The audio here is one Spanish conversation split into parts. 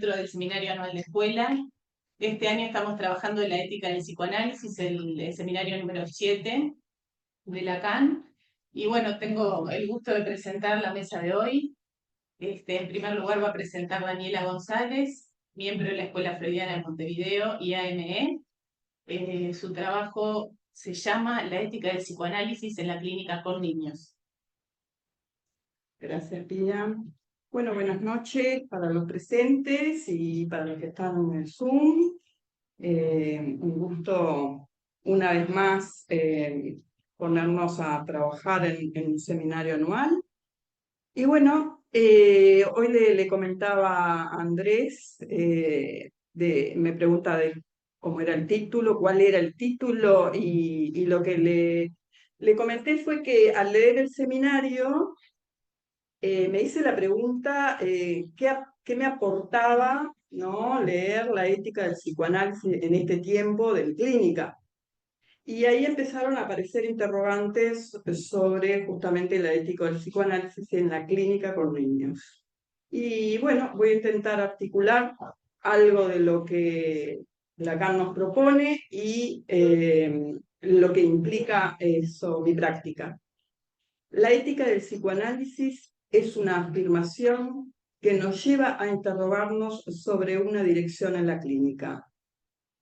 dentro del seminario anual de escuela. Este año estamos trabajando en la ética del psicoanálisis, el seminario número 7 de Lacan. Y bueno, tengo el gusto de presentar la mesa de hoy. En primer lugar va a presentar Daniela González, miembro de la Escuela Freudiana de Montevideo y AME. Su trabajo se llama La ética del psicoanálisis en la clínica con niños. Gracias, Pia. Bueno, buenas noches para los presentes y para los que están en el Zoom. Un gusto una vez más ponernos a trabajar en un seminario anual. Y bueno, hoy le comentaba a Andrés, me pregunta de cómo era el título, cuál era el título, y lo que le comenté fue que al leer el seminario, me hice la pregunta, ¿qué me aportaba, ¿no?, leer la ética del psicoanálisis en este tiempo de clínica? Y ahí empezaron a aparecer interrogantes sobre justamente la ética del psicoanálisis en la clínica con niños. Y bueno, voy a intentar articular algo de lo que Lacan nos propone y lo que implica eso, mi práctica. La ética del psicoanálisis es una afirmación que nos lleva a interrogarnos sobre una dirección en la clínica,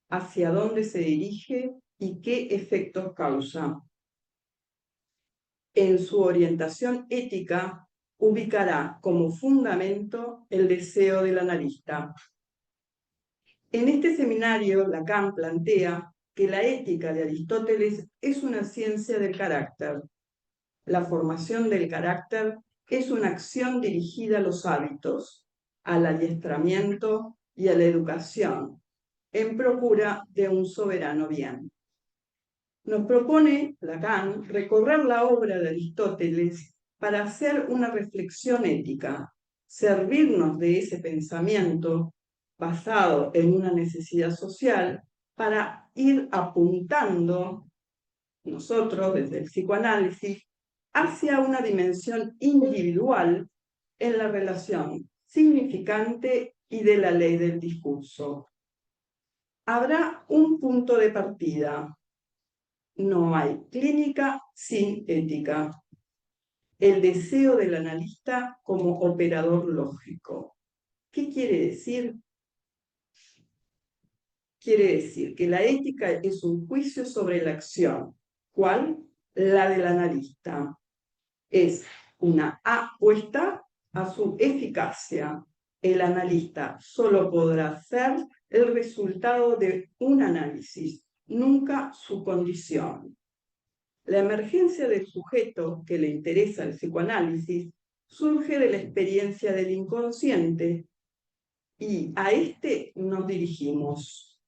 hacia dónde se dirige y qué efectos causa. En su orientación ética, ubicará como fundamento el deseo del analista. En este seminario, Lacan plantea que la ética de Aristóteles es una ciencia del carácter. La formación del carácter es una acción dirigida a los hábitos, al adiestramiento y a la educación, en procura de un soberano bien. Nos propone Lacan recorrer la obra de Aristóteles para hacer una reflexión ética, servirnos de ese pensamiento basado en una necesidad social para ir apuntando nosotros desde el psicoanálisis hacia una dimensión individual en la relación significante y de la ley del discurso. Habrá un punto de partida. No hay clínica sin ética. El deseo del analista como operador lógico. ¿Qué quiere decir? Quiere decir que la ética es un juicio sobre la acción. ¿Cuál? La del analista. Es una apuesta a su eficacia. El analista solo podrá ser el resultado de un análisis, nunca su condición. La emergencia del sujeto que le interesa el psicoanálisis surge de la experiencia del inconsciente y a este nos dirigimos.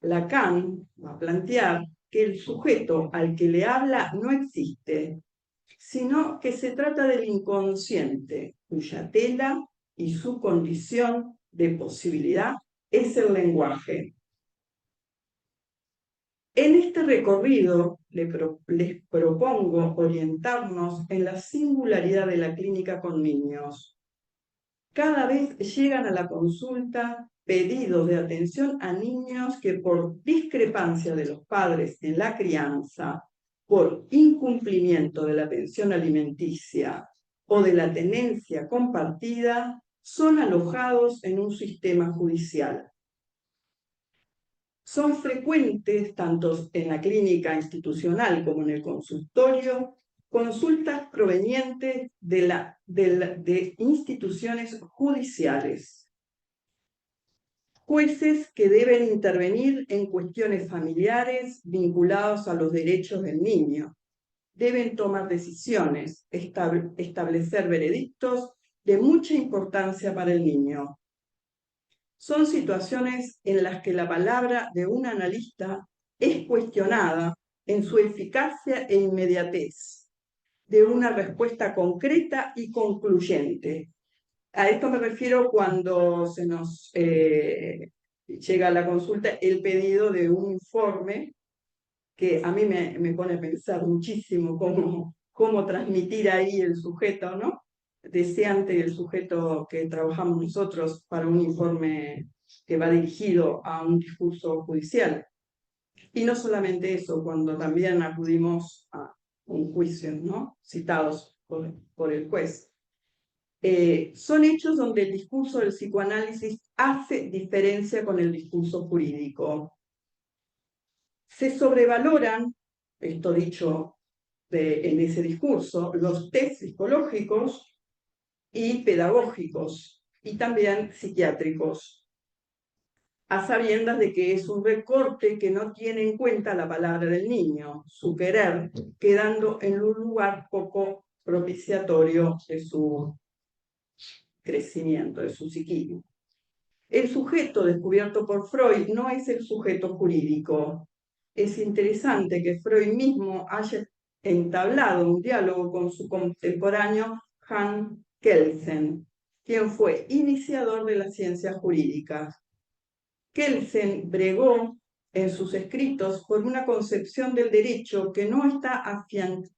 Lacan va a plantear que el sujeto al que le habla no existe, sino que se trata del inconsciente, cuya tela y su condición de posibilidad es el lenguaje. En este recorrido les propongo orientarnos en la singularidad de la clínica con niños. Cada vez llegan a la consulta pedidos de atención a niños que por discrepancia de los padres en la crianza, por incumplimiento de la pensión alimenticia o de la tenencia compartida, son alojados en un sistema judicial. Son frecuentes, tanto en la clínica institucional como en el consultorio, consultas provenientes de instituciones judiciales. Jueces que deben intervenir en cuestiones familiares vinculadas a los derechos del niño. Deben tomar decisiones, establecer veredictos de mucha importancia para el niño. Son situaciones en las que la palabra de un analista es cuestionada en su eficacia e inmediatez, de una respuesta concreta y concluyente. A esto me refiero cuando se nos llega a la consulta el pedido de un informe que a mí me pone a pensar muchísimo cómo transmitir ahí el sujeto, ¿no? deseante el sujeto que trabajamos nosotros para un informe que va dirigido a un discurso judicial. Y no solamente eso, cuando también acudimos a un juicio, ¿no? Citados por el juez. Son hechos donde el discurso del psicoanálisis hace diferencia con el discurso jurídico. Se sobrevaloran, esto dicho en ese discurso, los test psicológicos y pedagógicos, y también psiquiátricos, a sabiendas de que es un recorte que no tiene en cuenta la palabra del niño, su querer, quedando en un lugar poco propiciatorio de su crecimiento, de su psiquismo. El sujeto descubierto por Freud no es el sujeto jurídico. Es interesante que Freud mismo haya entablado un diálogo con su contemporáneo Hans Kelsen, quien fue iniciador de las ciencias jurídicas. Kelsen bregó en sus escritos por una concepción del derecho que no está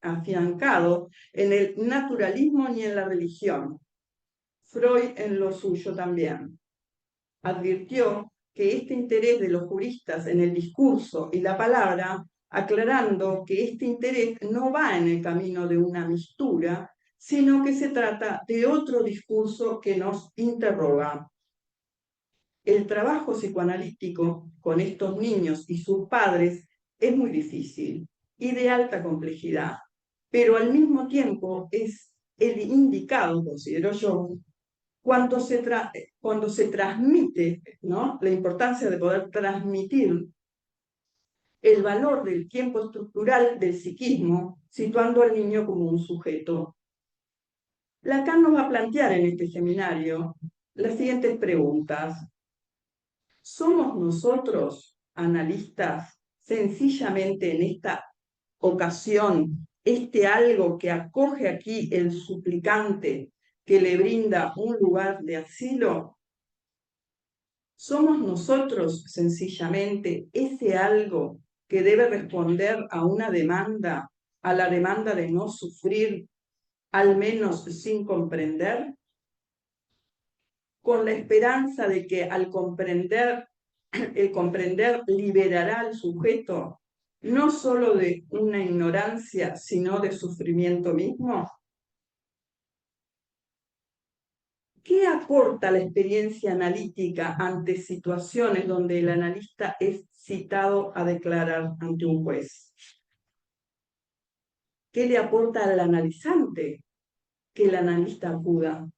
afiancado en el naturalismo ni en la religión. Freud en lo suyo también. Advirtió que este interés de los juristas en el discurso y la palabra, aclarando que este interés no va en el camino de una mistura, sino que se trata de otro discurso que nos interroga. El trabajo psicoanalítico con estos niños y sus padres es muy difícil y de alta complejidad, pero al mismo tiempo es el indicado, considero yo, cuando se transmite, ¿no? La importancia de poder transmitir el valor del tiempo estructural del psiquismo, situando al niño como un sujeto. Lacan nos va a plantear en este seminario las siguientes preguntas. ¿Somos nosotros, analistas, sencillamente en esta ocasión, este algo que acoge aquí el suplicante que le brinda un lugar de asilo? ¿Somos nosotros sencillamente ese algo que debe responder a una demanda, a la demanda de no sufrir, al menos sin comprender? Con la esperanza de que al comprender, el comprender liberará al sujeto no solo de una ignorancia, sino de sufrimiento mismo. ¿Qué aporta la experiencia analítica ante situaciones donde el analista es citado a declarar ante un juez? ¿Qué le aporta al analizante que el analista acuda?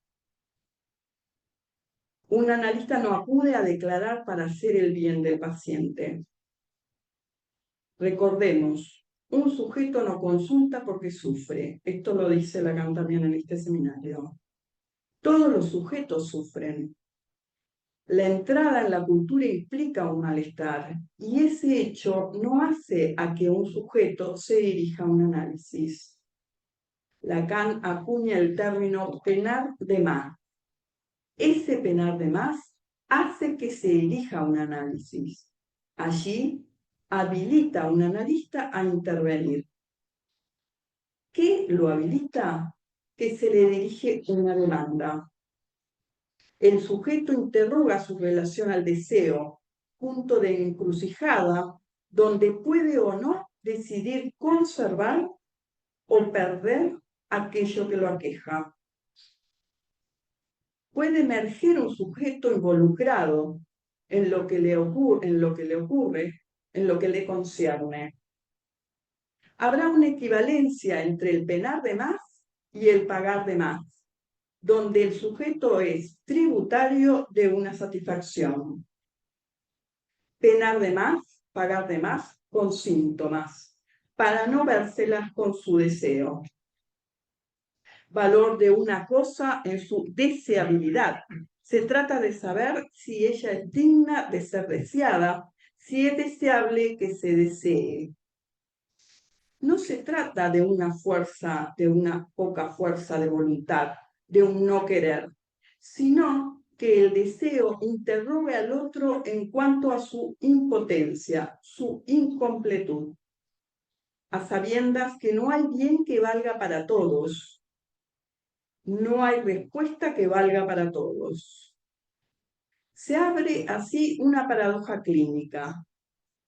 Un analista no acude a declarar para hacer el bien del paciente. Recordemos, un sujeto no consulta porque sufre. Esto lo dice Lacan también en este seminario. Todos los sujetos sufren. La entrada en la cultura implica un malestar y ese hecho no hace a que un sujeto se dirija a un análisis. Lacan acuña el término penar de más. Ese penar de más hace que se dirija a un análisis. Allí habilita a un analista a intervenir. ¿Qué lo habilita? Que se le dirige una demanda. El sujeto interroga su relación al deseo, punto de encrucijada, donde puede o no decidir conservar o perder aquello que lo aqueja. Puede emerger un sujeto involucrado en lo que le ocurre, en lo que le concierne. Habrá una equivalencia entre el penar de más y el pagar de más, donde el sujeto es tributario de una satisfacción. Penar de más, pagar de más, con síntomas, para no vérselas con su deseo. Valor de una cosa en su deseabilidad. Se trata de saber si ella es digna de ser deseada, si es deseable que se desee. No se trata de una fuerza, de una poca fuerza de voluntad, de un no querer, sino que el deseo interrogue al otro en cuanto a su impotencia, su incompletud, a sabiendas que no hay bien que valga para todos. No hay respuesta que valga para todos. Se abre así una paradoja clínica.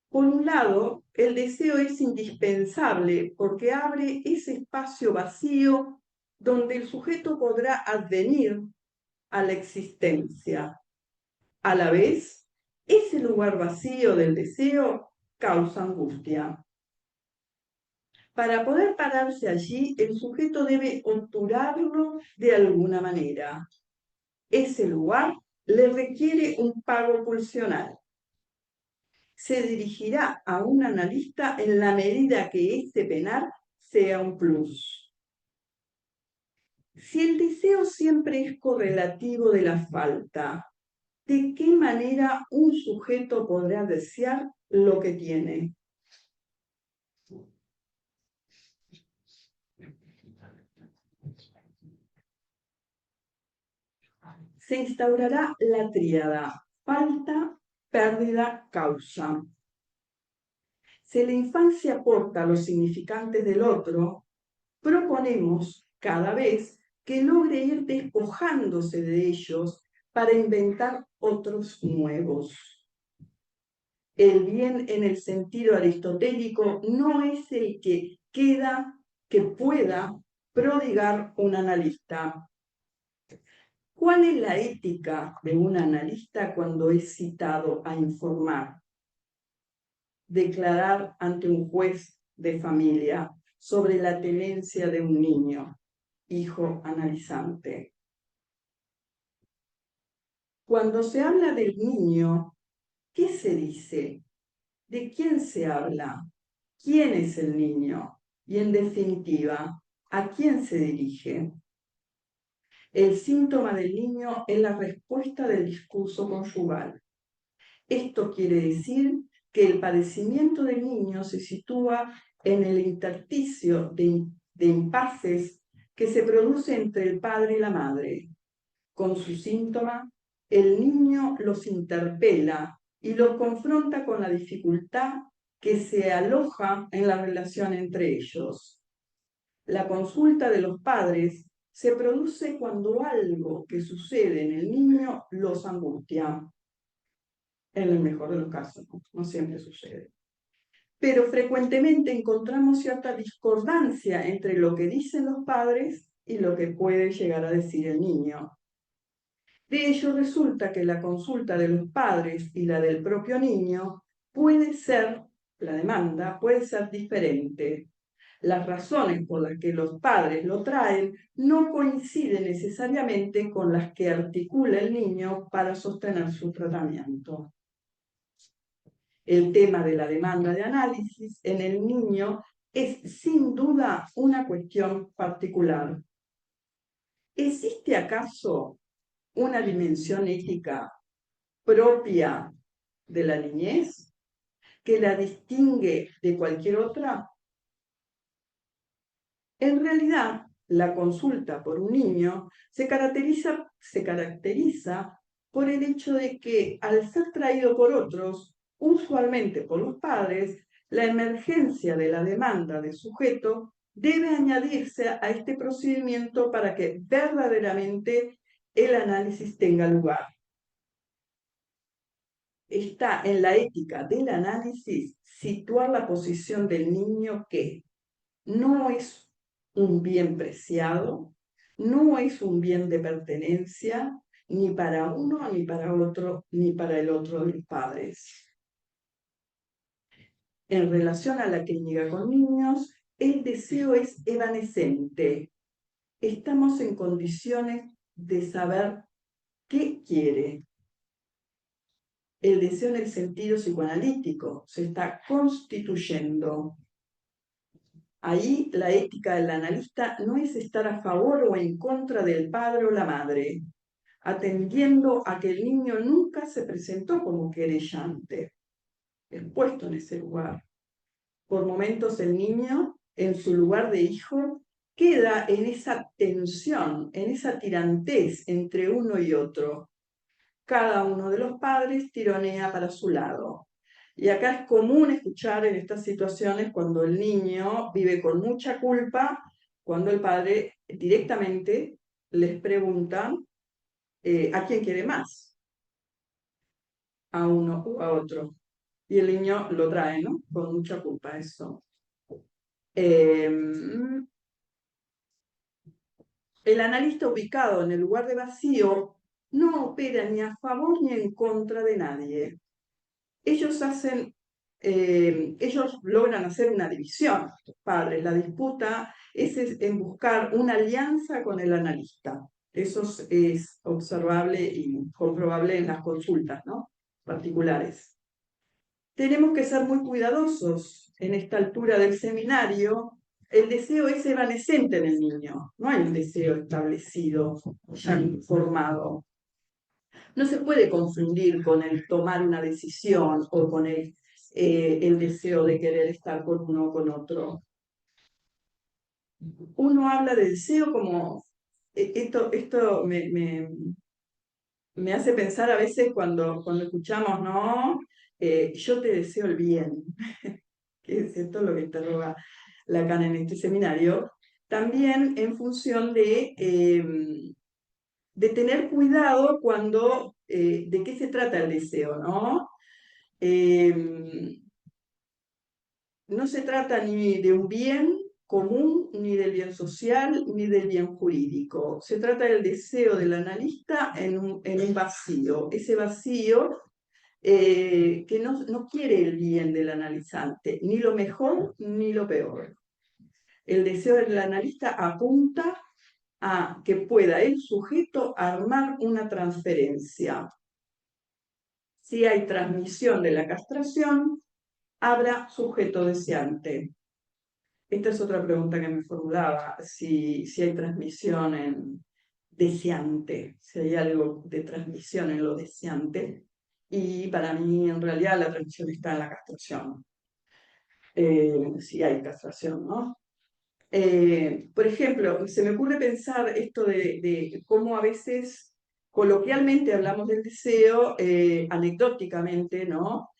Por un lado, el deseo es indispensable porque abre ese espacio vacío donde el sujeto podrá advenir a la existencia. A la vez, ese lugar vacío del deseo causa angustia. Para poder pararse allí, el sujeto debe obturarlo de alguna manera. Ese lugar le requiere un pago pulsional. Se dirigirá a un analista en la medida que este penar sea un plus. Si el deseo siempre es correlativo de la falta, ¿de qué manera un sujeto podrá desear lo que tiene? Se instaurará la tríada falta, pérdida, causa. Si la infancia aporta los significantes del otro, proponemos cada vez que logre ir despojándose de ellos para inventar otros nuevos. El bien en el sentido aristotélico no es el que pueda prodigar un analista. ¿Cuál es la ética de un analista cuando es citado a informar? Declarar ante un juez de familia sobre la tenencia de un niño, hijo analizante. Cuando se habla del niño, ¿qué se dice? ¿De quién se habla? ¿Quién es el niño? Y en definitiva, ¿a quién se dirige? El síntoma del niño es la respuesta del discurso conyugal. Esto quiere decir que el padecimiento del niño se sitúa en el intersticio de impases que se produce entre el padre y la madre. Con su síntoma, el niño los interpela y los confronta con la dificultad que se aloja en la relación entre ellos. La consulta de los padres se produce cuando algo que sucede en el niño los angustia. En el mejor de los casos, no siempre sucede. Pero frecuentemente encontramos cierta discordancia entre lo que dicen los padres y lo que puede llegar a decir el niño. De ello resulta que la consulta de los padres y la del propio niño la demanda puede ser diferente. Las razones por las que los padres lo traen no coinciden necesariamente con las que articula el niño para sostener su tratamiento. El tema de la demanda de análisis en el niño es sin duda una cuestión particular. ¿Existe acaso una dimensión ética propia de la niñez que la distingue de cualquier otra? En realidad, la consulta por un niño se caracteriza por el hecho de que, al ser traído por otros, usualmente por los padres, la emergencia de la demanda del sujeto debe añadirse a este procedimiento para que verdaderamente el análisis tenga lugar. Está en la ética del análisis situar la posición del niño que no es un bien preciado, no es un bien de pertenencia, ni para uno, ni para otro, ni para el otro de los padres. En relación a la clínica con niños, el deseo es evanescente. Estamos en condiciones de saber qué quiere. El deseo en el sentido psicoanalítico se está constituyendo. Ahí la ética del analista no es estar a favor o en contra del padre o la madre, atendiendo a que el niño nunca se presentó como querellante, expuesto en ese lugar. Por momentos el niño, en su lugar de hijo, queda en esa tensión, en esa tirantez entre uno y otro. Cada uno de los padres tironea para su lado. Y acá es común escuchar en estas situaciones cuando el niño vive con mucha culpa, cuando el padre directamente les preguntan ¿a quién quiere más? ¿A uno o a otro? Y el niño lo trae, ¿no? Con mucha culpa eso. El analista ubicado en el lugar de vacío no opera ni a favor ni en contra de nadie. Ellos logran hacer una división, los padres. La disputa es en buscar una alianza con el analista. Eso es observable y comprobable en las consultas, ¿no? Particulares. Tenemos que ser muy cuidadosos en esta altura del seminario. El deseo es evanescente en el niño, no hay un deseo establecido, ya formado. No se puede confundir con el tomar una decisión o con el deseo de querer estar con uno o con otro. Uno habla de deseo como... Esto me hace pensar a veces cuando escuchamos, ¿no? Yo te deseo el bien, que es esto lo que interroga Lacan en este seminario, también en función de tener cuidado cuando, de qué se trata el deseo, ¿no? No se trata ni de un bien común, ni del bien social, ni del bien jurídico. Se trata del deseo del analista en un vacío. Ese vacío que no quiere el bien del analizante, ni lo mejor ni lo peor. El deseo del analista apunta a que pueda el sujeto armar una transferencia. Si hay transmisión de la castración, habrá sujeto deseante. Esta es otra pregunta que me formulaba, si hay transmisión en deseante, si hay algo de transmisión en lo deseante. Y para mí, en realidad, la transmisión está en la castración. Si hay castración, ¿no? Por ejemplo, se me ocurre pensar esto de cómo a veces coloquialmente hablamos del deseo, anecdóticamente, ¿no?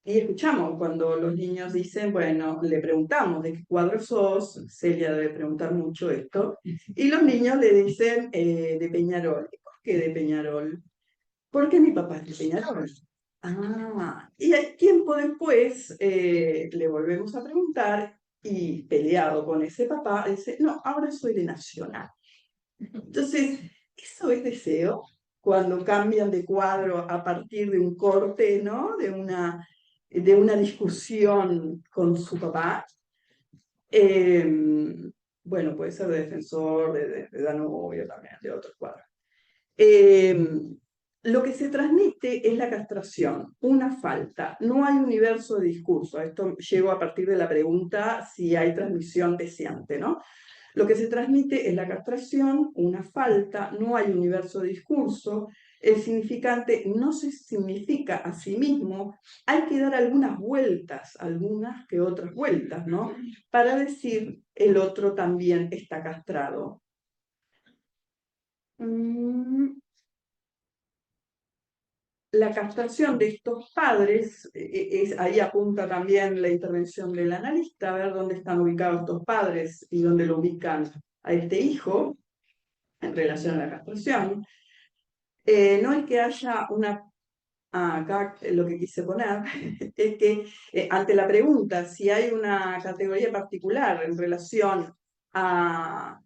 Y escuchamos cuando los niños dicen, bueno, le preguntamos de qué cuadro sos, Celia debe preguntar mucho esto, y los niños le dicen de Peñarol. ¿Y por qué de Peñarol? Porque mi papá es de Peñarol. Y tiempo después le volvemos a preguntar y peleado con ese papá, dice, no, ahora soy de Nacional. Entonces, eso es deseo, cuando cambian de cuadro a partir de un corte, ¿no? De una discusión con su papá. Bueno, puede ser de Defensor, de Danubio también, de otros cuadros. Lo que se transmite es la castración, una falta. No hay universo de discurso. A esto llego a partir de la pregunta si hay transmisión deseante, ¿no? Lo que se transmite es la castración, una falta, no hay universo de discurso, el significante no se significa a sí mismo, hay que dar algunas vueltas, algunas que otras vueltas, ¿no? Para decir el otro también está castrado. La castración de estos padres, ahí apunta también la intervención del analista, a ver dónde están ubicados estos padres y dónde lo ubican a este hijo en relación a la castración. No es que haya una... acá lo que quise poner es que ante la pregunta si hay una categoría particular en relación a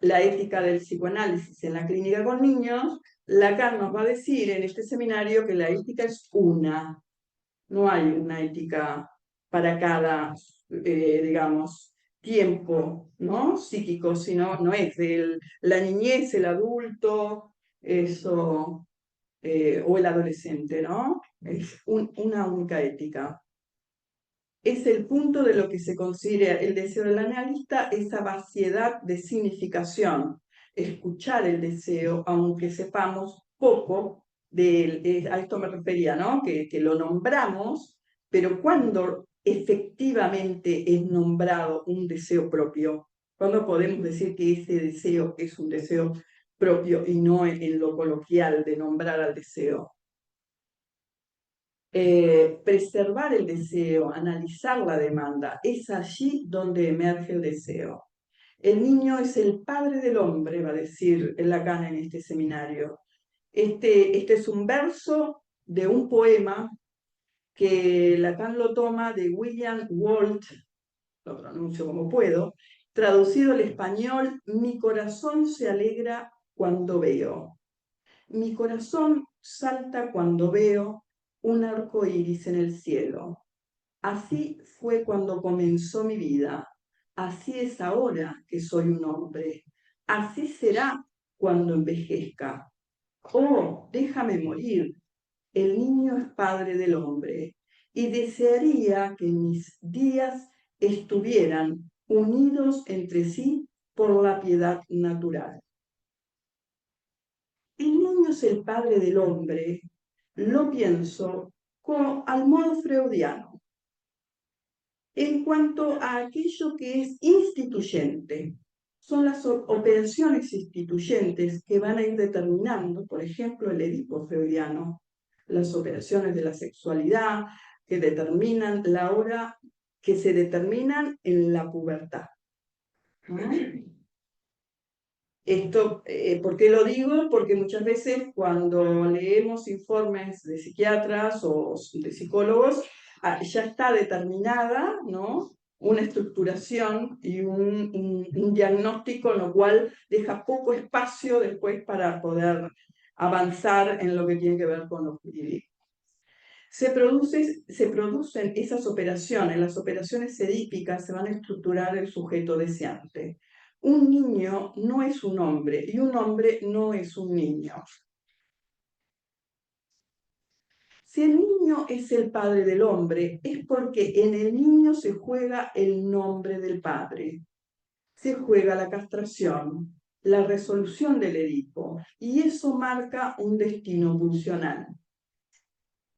la ética del psicoanálisis en la clínica con niños, Lacan nos va a decir en este seminario que la ética es una, no hay una ética para cada, digamos, tiempo, ¿no? Psíquico, sino no es la niñez, el adulto, eso, o el adolescente, ¿no? Es una única ética. Es el punto de lo que se considera el deseo del analista, esa vaciedad de significación, escuchar el deseo, aunque sepamos poco de él. A esto me refería, ¿no? Que lo nombramos, pero cuando efectivamente es nombrado un deseo propio, cuando podemos decir que ese deseo es un deseo propio y no en lo coloquial de nombrar al deseo. Preservar el deseo, analizar la demanda, es allí donde emerge el deseo. El niño es el padre del hombre, va a decir Lacan en este seminario. Este es un verso de un poema que Lacan lo toma de William Walt, lo pronuncio como puedo, traducido al español: mi corazón se alegra cuando veo. Mi corazón salta cuando veo un arco iris en el cielo. Así fue cuando comenzó mi vida. Así es ahora que soy un hombre. Así será cuando envejezca. Oh, déjame morir. El niño es padre del hombre y desearía que mis días estuvieran unidos entre sí por la piedad natural. El niño es el padre del hombre, lo pienso al modo freudiano, en cuanto a aquello que es instituyente. Son las operaciones instituyentes que van a ir determinando, por ejemplo, el Edipo freudiano, las operaciones de la sexualidad que determinan la hora, que se determinan en la pubertad. Esto, ¿por qué lo digo? Porque muchas veces cuando leemos informes de psiquiatras o de psicólogos, ya está determinada, ¿no?, una estructuración y un diagnóstico, lo cual deja poco espacio después para poder avanzar en lo que tiene que ver con lo jurídico. Se producen esas operaciones, las operaciones edípicas se van a estructurar el sujeto deseante. Un niño no es un hombre y un hombre no es un niño. Si el niño es el padre del hombre, es porque en el niño se juega el nombre del padre. Se juega la castración, la resolución del Edipo, y eso marca un destino pulsional.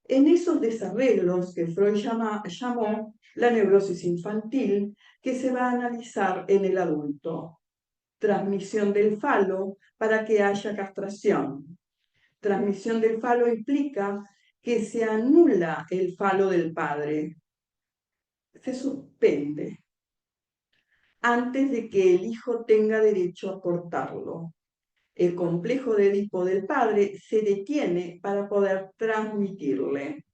En esos desarreglos que Freud llamó la neurosis infantil, que se va a analizar en el adulto. Transmisión del falo para que haya castración. Transmisión del falo implica que se anula el falo del padre, se suspende antes de que el hijo tenga derecho a portarlo. El complejo de Edipo del padre se detiene para poder transmitirle.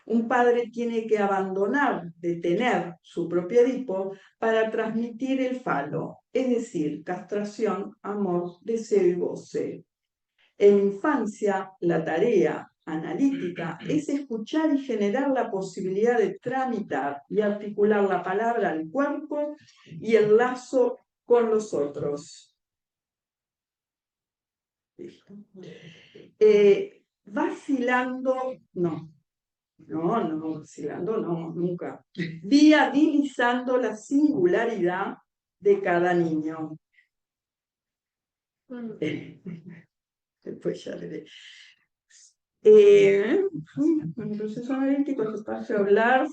Un padre tiene que abandonar, detener su propio Edipo para transmitir el falo, es decir, castración, amor, deseo y goce. En infancia, la tarea analítica es escuchar y generar la posibilidad de tramitar y articular la palabra al cuerpo y el lazo con los otros. Vacilando, no, vacilando no, nunca. Viabilizando la singularidad de cada niño. Después ya le diré. En el proceso analítico es espacio hablar,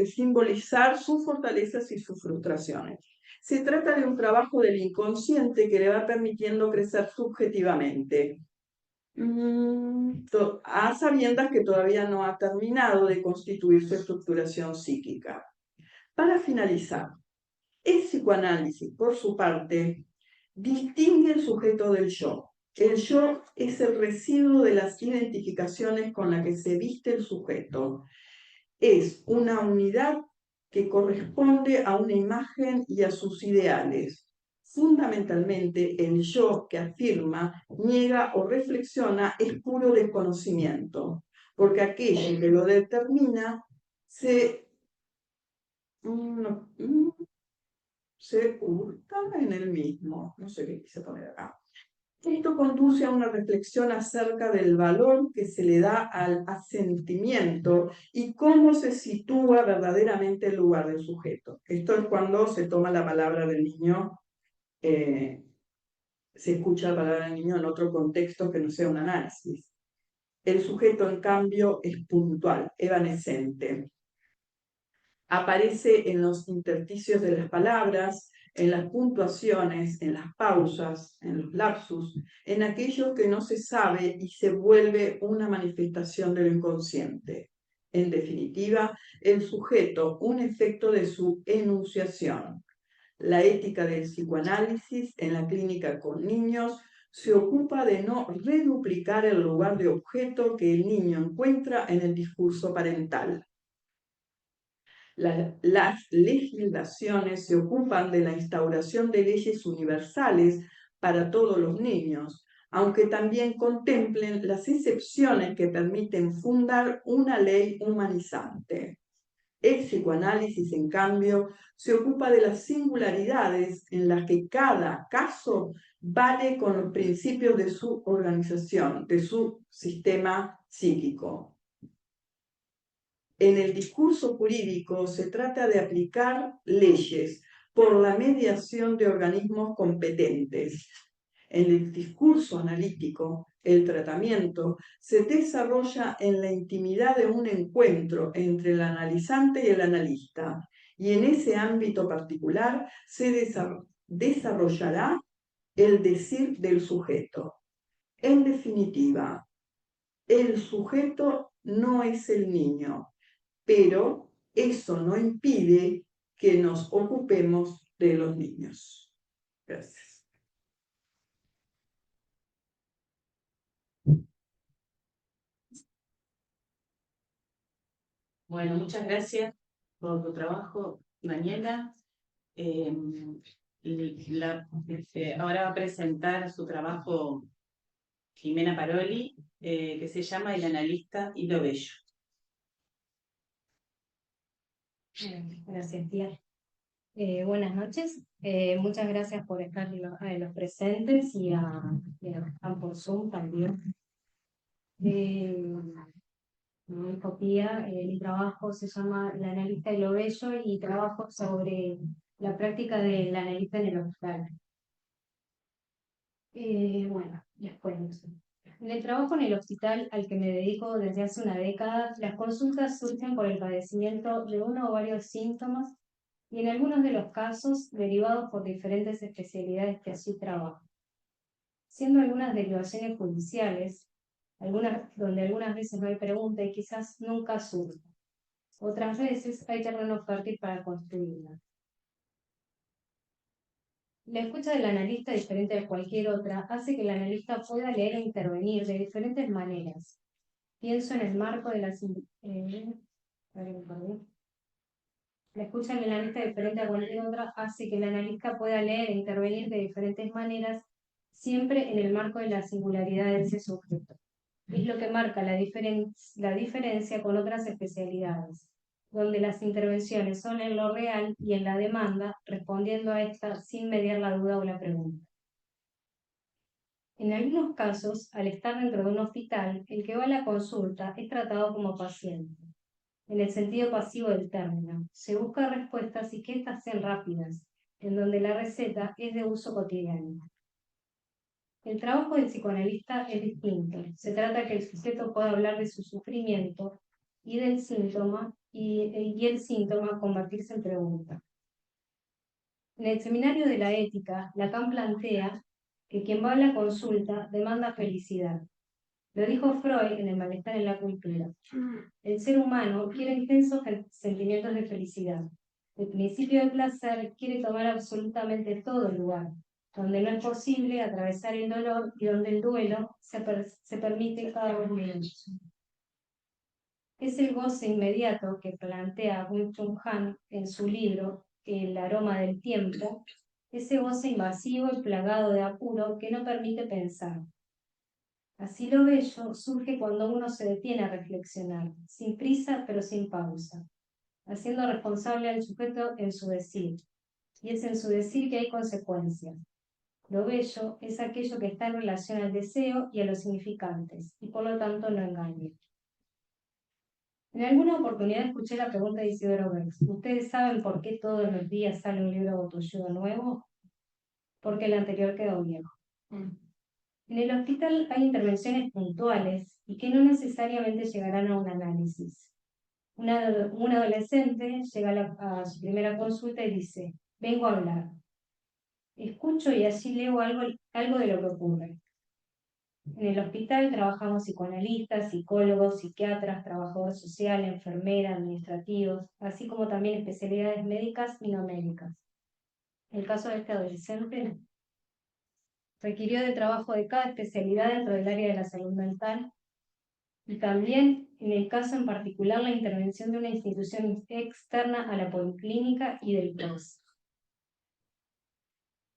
simbolizar sus fortalezas y sus frustraciones. Se trata de un trabajo del inconsciente que le va permitiendo crecer subjetivamente, a sabiendas que todavía no ha terminado de constituir su estructuración psíquica. Para finalizar, el psicoanálisis, por su parte, distingue el sujeto del yo. El yo es el residuo de las identificaciones con las que se viste el sujeto. Es una unidad que corresponde a una imagen y a sus ideales. Fundamentalmente, el yo que afirma, niega o reflexiona es puro desconocimiento, porque aquello que lo determina se hurta en el mismo. No sé qué quise poner acá. Esto conduce a una reflexión acerca del valor que se le da al asentimiento y cómo se sitúa verdaderamente el lugar del sujeto. Esto es cuando se toma la palabra del niño, se escucha la palabra del niño en otro contexto que no sea un análisis. El sujeto, en cambio, es puntual, evanescente. Aparece en los intersticios de las palabras, en las puntuaciones, en las pausas, en los lapsus, en aquello que no se sabe y se vuelve una manifestación de lo inconsciente. En definitiva, el sujeto, un efecto de su enunciación. La ética del psicoanálisis en la clínica con niños se ocupa de no reduplicar el lugar de objeto que el niño encuentra en el discurso parental. Las legislaciones se ocupan de la instauración de leyes universales para todos los niños, aunque también contemplen las excepciones que permiten fundar una ley humanizante. El psicoanálisis, en cambio, se ocupa de las singularidades en las que cada caso vale con los principios de su organización, de su sistema psíquico. En el discurso jurídico se trata de aplicar leyes por la mediación de organismos competentes. En el discurso analítico, el tratamiento se desarrolla en la intimidad de un encuentro entre el analizante y el analista, y en ese ámbito particular se desarrollará el decir del sujeto. En definitiva, el sujeto no es el niño, pero eso no impide que nos ocupemos de los niños. Gracias. Bueno, muchas gracias por tu trabajo, Daniela. Ahora va a presentar su trabajo Jimena Paroli, que se llama El analista y lo bello. Gracias, tía. Buenas noches. Muchas gracias por estar a los presentes y a los que están por Zoom también. Como dijo Pía, mi trabajo se llama El analista y lo bello y trabajo sobre la práctica del analista en el hospital. Bueno, después. En el trabajo en el hospital al que me dedico desde hace una década, las consultas surgen por el padecimiento de uno o varios síntomas y en algunos de los casos derivados por diferentes especialidades que allí trabajo. Siendo algunas derivaciones judiciales, donde algunas veces no hay pregunta y quizás nunca surge. Otras veces hay terreno fértil para construirla. La escucha del analista, diferente de cualquier otra, hace que el analista pueda leer e intervenir de diferentes maneras. Pienso en el marco de las... La escucha del analista, diferente a cualquier otra, hace que el analista pueda leer e intervenir de diferentes maneras, siempre en el marco de la singularidad de ese sujeto. Es lo que marca la diferencia con otras especialidades, donde las intervenciones son en lo real y en la demanda, respondiendo a esta sin mediar la duda o la pregunta. En algunos casos, al estar dentro de un hospital, el que va a la consulta es tratado como paciente. En el sentido pasivo del término, se busca respuestas y que éstas sean rápidas, en donde la receta es de uso cotidiano. El trabajo del psicoanalista es distinto. Se trata que el sujeto pueda hablar de su sufrimiento y del síntoma, y el síntoma convertirse en pregunta. En el seminario de la ética, Lacan plantea que quien va a la consulta demanda felicidad. Lo dijo Freud en El malestar en la cultura. El ser humano quiere intensos sentimientos de felicidad. El principio del placer quiere tomar absolutamente todo el lugar, donde no es posible atravesar el dolor y donde el duelo se permite cada vez menos. Es el goce inmediato que plantea Byung-Chul Han en su libro El aroma del tiempo, ese goce invasivo y plagado de apuro que no permite pensar. Así lo bello surge cuando uno se detiene a reflexionar, sin prisa pero sin pausa, haciendo responsable al sujeto en su decir. Y es en su decir que hay consecuencias. Lo bello es aquello que está en relación al deseo y a los significantes, y por lo tanto no engaña. En alguna oportunidad escuché la pregunta de Isidoro Bergs: ¿ustedes saben por qué todos los días sale un libro de autoayuda nuevo? Porque el anterior quedó viejo. En el hospital hay intervenciones puntuales y que no necesariamente llegarán a un análisis. Un adolescente llega a su primera consulta y dice: vengo a hablar. Escucho y allí leo algo de lo que ocurre. En el hospital trabajamos psicoanalistas, psicólogos, psiquiatras, trabajador social, enfermera, administrativos, así como también especialidades médicas y no médicas. El caso de este adolescente requirió de trabajo de cada especialidad dentro del área de la salud mental y también, en el caso en particular, la intervención de una institución externa a la policlínica y del PROS.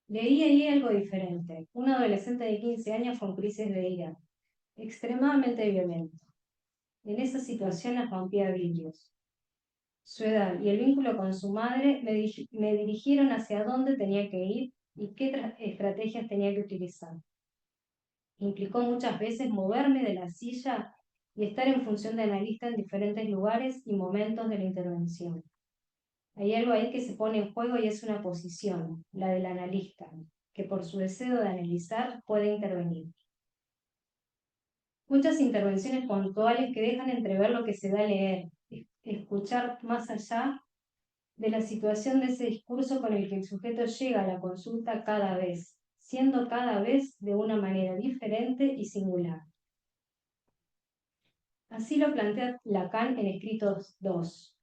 Leí ahí algo diferente. Un adolescente de 15 años con crisis de ira, extremadamente violento. En esa situación las rompía vidrios. Su edad y el vínculo con su madre me dirigieron hacia dónde tenía que ir y qué estrategias tenía que utilizar. Implicó muchas veces moverme de la silla y estar en función de analista en diferentes lugares y momentos de la intervención. Hay algo ahí que se pone en juego y es una posición, la del analista, que por su deseo de analizar puede intervenir. Muchas intervenciones puntuales que dejan entrever lo que se da a leer, escuchar más allá de la situación de ese discurso con el que el sujeto llega a la consulta cada vez, siendo cada vez de una manera diferente y singular. Así lo plantea Lacan en Escritos 2.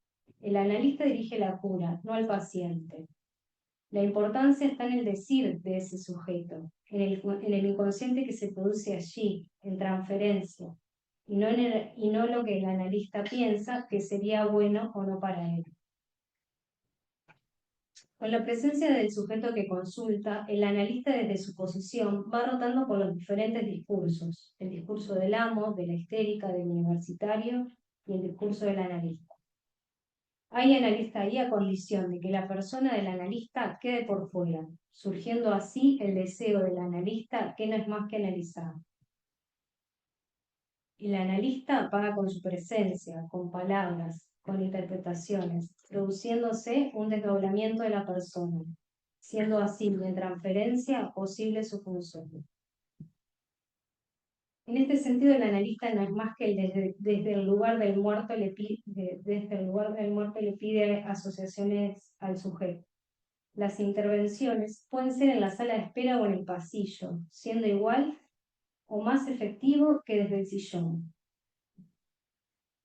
El analista dirige la cura, no al paciente. La importancia está en el decir de ese sujeto, en el inconsciente que se produce allí, en transferencia, y no lo que el analista piensa que sería bueno o no para él. Con la presencia del sujeto que consulta, el analista desde su posición va rotando por los diferentes discursos, el discurso del amo, de la histérica, del universitario y el discurso del analista. Hay analista ahí a condición de que la persona del analista quede por fuera, surgiendo así el deseo del analista que no es más que analizar. El analista paga con su presencia, con palabras, con interpretaciones, produciéndose un desdoblamiento de la persona, siendo así de transferencia posible su función. En este sentido, el analista no es más que desde el lugar del muerto le pide asociaciones al sujeto. Las intervenciones pueden ser en la sala de espera o en el pasillo, siendo igual o más efectivo que desde el sillón.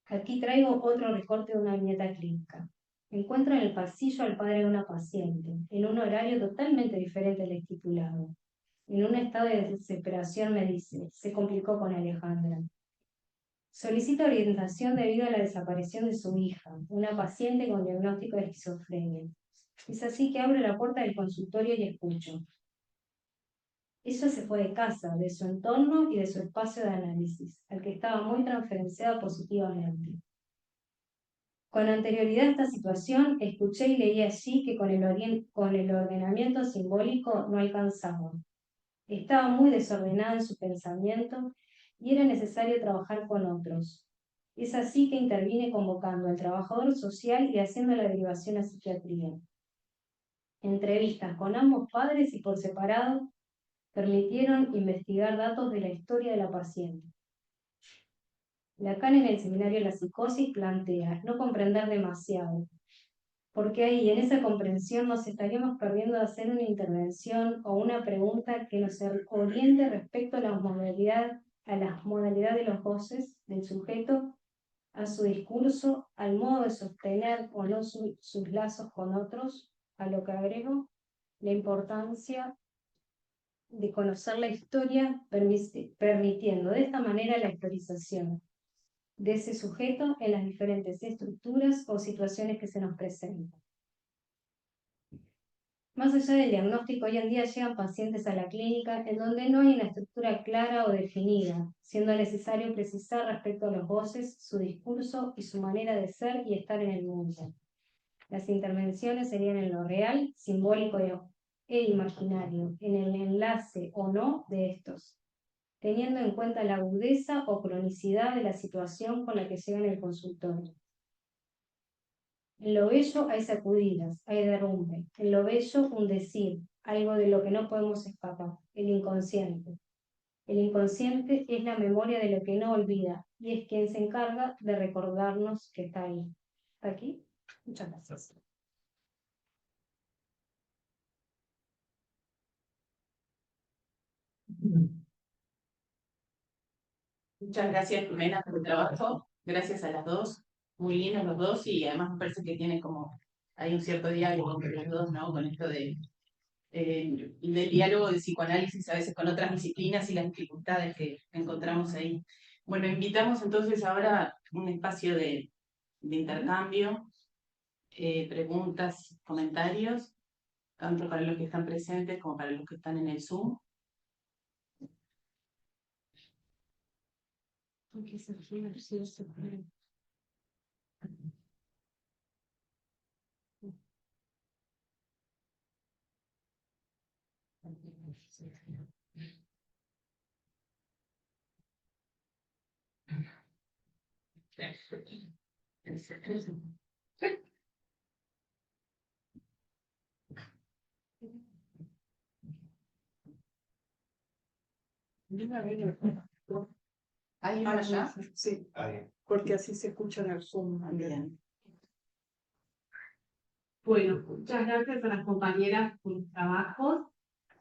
Aquí traigo otro recorte de una viñeta clínica. Encuentro en el pasillo al padre de una paciente, en un horario totalmente diferente al estipulado. En un estado de desesperación me dice, se complicó con Alejandra. Solicita orientación debido a la desaparición de su hija, una paciente con diagnóstico de esquizofrenia. Es así que abro la puerta del consultorio y escucho. Ella se fue de casa, de su entorno y de su espacio de análisis, al que estaba muy transferenciada positivamente. Con anterioridad a esta situación, escuché y leí allí que con el ordenamiento simbólico no alcanzaba. Estaba muy desordenada en su pensamiento y era necesario trabajar con otros. Es así que intervine convocando al trabajador social y haciendo la derivación a psiquiatría. Entrevistas con ambos padres y por separado permitieron investigar datos de la historia de la paciente. Lacan en el seminario de la psicosis plantea no comprender demasiado, porque ahí en esa comprensión nos estaríamos perdiendo de hacer una intervención o una pregunta que nos oriente respecto a las modalidades de los goces del sujeto, a su discurso, al modo de sostener o no sus lazos con otros, a lo que agrego la importancia de conocer la historia, permitiendo de esta manera la historización de ese sujeto en las diferentes estructuras o situaciones que se nos presentan. Más allá del diagnóstico, hoy en día llegan pacientes a la clínica en donde no hay una estructura clara o definida, siendo necesario precisar respecto a los goces, su discurso y su manera de ser y estar en el mundo. Las intervenciones serían en lo real, simbólico e imaginario, en el enlace o no de estos, teniendo en cuenta la agudeza o cronicidad de la situación con la que llegan al consultorio. En lo bello hay sacudidas, hay derrumbe. En lo bello un decir, algo de lo que no podemos escapar, el inconsciente. El inconsciente es la memoria de lo que no olvida y es quien se encarga de recordarnos que está ahí. ¿Está aquí? Muchas gracias. Muchas gracias, Jimena, por el trabajo. Gracias a las dos. Muy lindos los dos y además me parece que tienen como, hay un cierto diálogo entre los dos, ¿no? Con esto de del diálogo de psicoanálisis a veces con otras disciplinas y las dificultades que encontramos ahí. Bueno, invitamos entonces ahora un espacio de intercambio, preguntas, comentarios, tanto para los que están presentes como para los que están en el Zoom. ¿Hay una allá? Sí, porque así se escucha en el Zoom. Bien. Bueno, muchas gracias a las compañeras por los trabajos,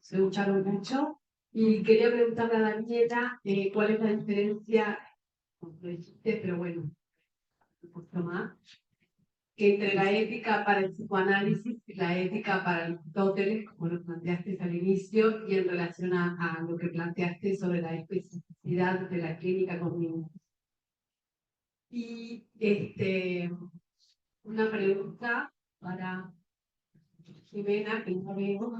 se lucharon mucho. Y quería preguntarle a Daniela cuál es la diferencia, como lo dijiste, pero bueno, un poquito más, que entre la ética para el psicoanálisis y la ética para Aristóteles, como lo planteaste al inicio, y en relación a lo que planteaste sobre la especificidad de la clínica cognitiva. Y una pregunta para Jimena, que no veo.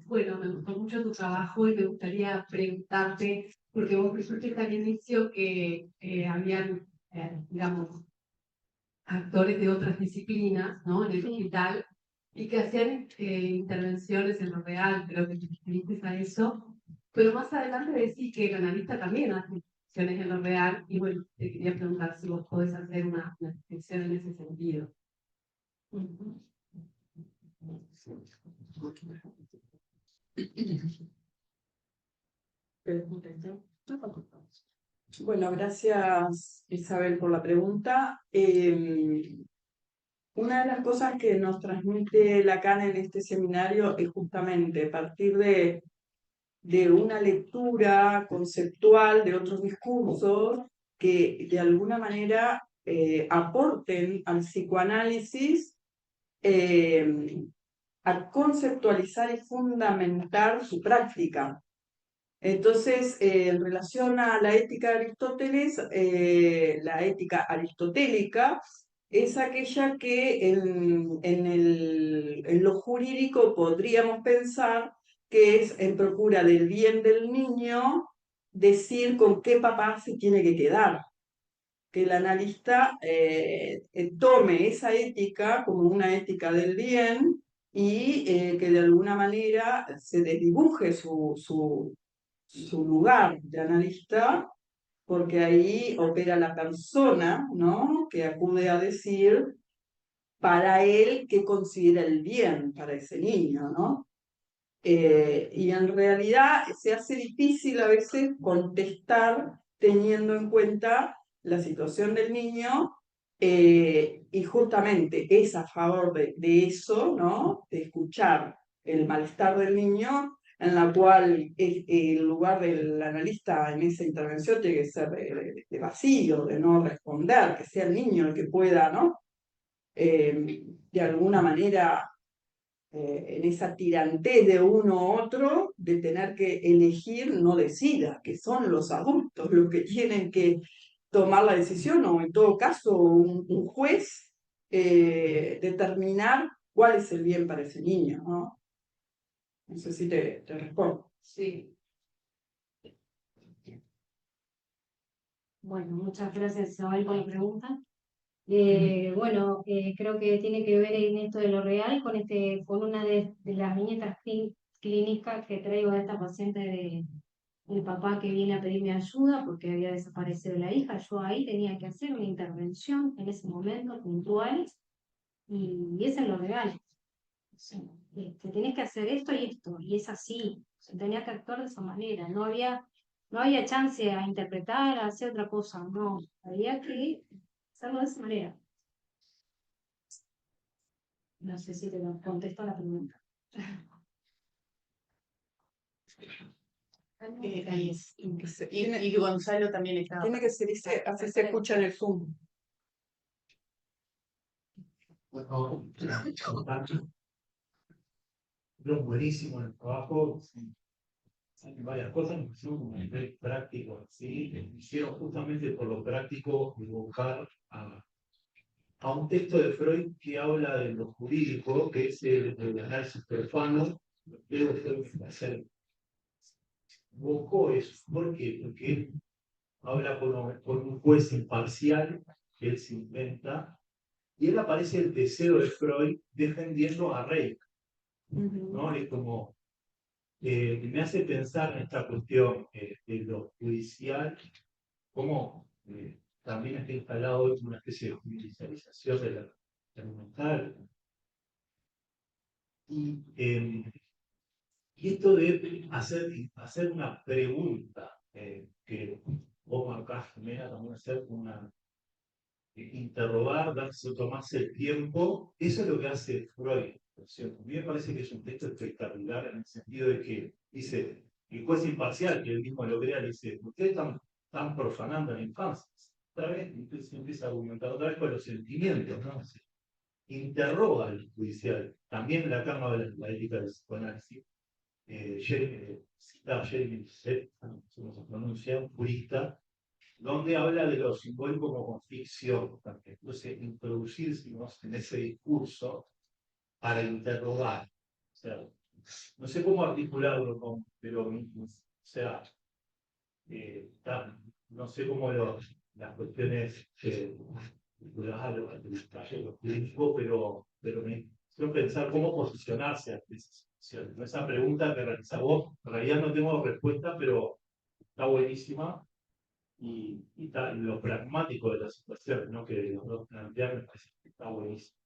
Bueno, me gustó mucho tu trabajo y me gustaría preguntarte, porque vos dijiste al inicio que habían, digamos, actores de otras disciplinas, ¿no? En el hospital, y que hacían intervenciones en lo real, creo que te referiste a eso, pero más adelante decís que el analista también hace intervenciones en lo real, y bueno, te quería preguntar si vos podés hacer una descripción en ese sentido. Bueno, gracias Isabel por la pregunta. Una de las cosas que nos transmite Lacan en este seminario es justamente partir de una lectura conceptual de otros discursos que de alguna manera aporten al psicoanálisis a conceptualizar y fundamentar su práctica. Entonces, en relación a la ética de Aristóteles, la ética aristotélica es aquella que en lo jurídico podríamos pensar que es en procura del bien del niño, decir con qué papá se tiene que quedar. Que el analista tome esa ética como una ética del bien y que de alguna manera se desdibuje su lugar de analista, porque ahí opera la persona, ¿no? Que acude a decir para él qué considera el bien para ese niño, ¿no? Y en realidad se hace difícil a veces contestar teniendo en cuenta la situación del niño y justamente es a favor de eso, ¿no? De escuchar el malestar del niño, en la cual el lugar del analista en esa intervención tiene que ser de vacío, de no responder, que sea el niño el que pueda, ¿no? De alguna manera en esa tirantez de uno u otro, de tener que elegir, no decida, que son los adultos los que tienen que tomar la decisión, o en todo caso un juez determinar cuál es el bien para ese niño, ¿no? No sé si te respondo. Sí. Bueno, muchas gracias, Isabel, por la pregunta. Bueno, creo que tiene que ver en esto de lo real con una de las viñetas clínicas que traigo de esta paciente del papá que viene a pedirme ayuda porque había desaparecido la hija. Yo ahí tenía que hacer una intervención en ese momento puntual y eso es lo real. O sea, tenés que hacer esto y es así. O sea, tenía que actuar de esa manera. No había chance a interpretar, a hacer otra cosa. No, había que hacerlo de esa manera. No sé si te contesto la pregunta. Ahí es. Y Gonzalo también estaba. Tiene que ser, así se escucha en el Zoom. Lo buenísimo en el trabajo, hay varias cosas que son como a nivel práctico, ¿sí? Hicieron justamente por lo práctico evocar a un texto de Freud que habla de lo jurídico, que es el análisis profano. Creo que hacer evocó eso. ¿Por qué? Porque él habla con un juez imparcial que él se inventa, y él aparece el deseo de Freud defendiendo a Rey, ¿no? Es como, me hace pensar en esta cuestión de lo judicial, como también está instalado hoy una especie de judicialización de la salud mental. Y esto de hacer una pregunta, que vos marcás, Jimena, también hacer una, interrogar, darse, tomarse el tiempo, eso es lo que hace Freud, ¿no es cierto? A mí me parece que es un texto espectacular en el sentido de que dice, el juez imparcial, que él mismo lo crea, le dice, ustedes están profanando la infancia. Otra vez, entonces empieza a argumentar otra vez con los sentimientos, ¿no? Interroga al judicial, también la cama de la ética del psicoanálisis. Cita a Jeremy Seth, no sé cómo se pronuncia, un jurista, donde habla de lo simbólico como ficción. Entonces, introducirse en ese discurso para interrogar. O sea, no sé cómo articularlo, pero, o sea, no sé cómo las cuestiones lo jurídico, pero me quiero pensar cómo posicionarse ante esa situación. Esa pregunta que realizás vos, en realidad no tengo respuesta, pero está buenísima. Y lo pragmático de la situación, ¿no? Que los dos plantean, me parece que está buenísimo.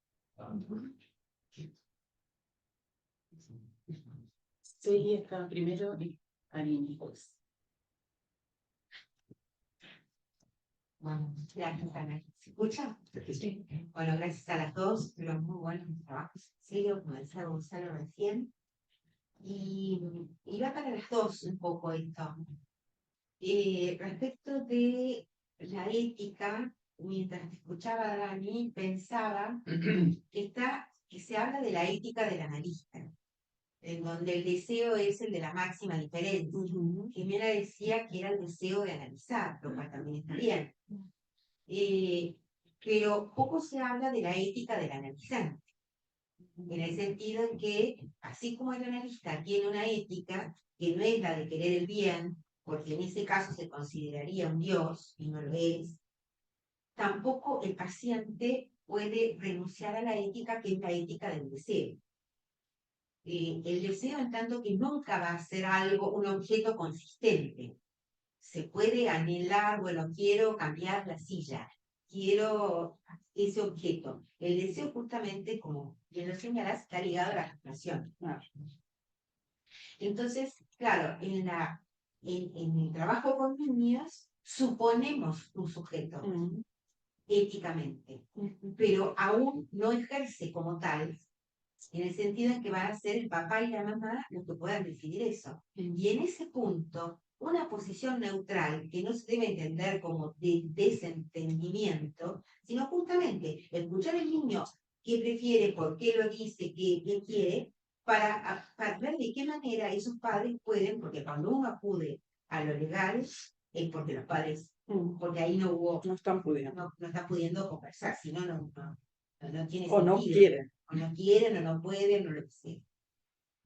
Sí, está primero y Aline, pues. Bueno, gracias, Ana. ¿Se escucha? Sí. Bueno, gracias a las dos, pero muy buenos trabajos. En serio, como decía Gonzalo recién. Y va para las dos un poco esto. Respecto de la ética, mientras te escuchaba a Dani, pensaba que se habla de la ética del analista, en donde el deseo es el de la máxima diferencia. Jimena decía que era el deseo de analizar, lo cual también está bien. Pero poco se habla de la ética del analizante, en el sentido en que, así como el analista tiene una ética que no es la de querer el bien, porque en ese caso se consideraría un dios y no lo es, tampoco el paciente puede renunciar a la ética que es la ética del deseo. El deseo, en tanto que nunca va a ser algo, un objeto consistente. Se puede anhelar, bueno, quiero cambiar la silla, quiero ese objeto. El deseo justamente, como bien lo señalas, está ligado a la frustración. Entonces, claro, en el trabajo con niños suponemos un sujeto éticamente, pero aún no ejerce como tal, en el sentido en que van a ser el papá y la mamá los que puedan decidir eso. Y en ese punto, una posición neutral, que no se debe entender como de desentendimiento, sino justamente escuchar al niño qué prefiere, por qué lo dice, qué quiere, para ver de qué manera esos padres pueden, porque cuando uno acude a lo legal, es porque los padres, porque ahí no hubo, No están pudiendo. no están pudiendo conversar, si no, no tiene O sentido. no quieren. O no quieren, o no pueden, o lo que sea.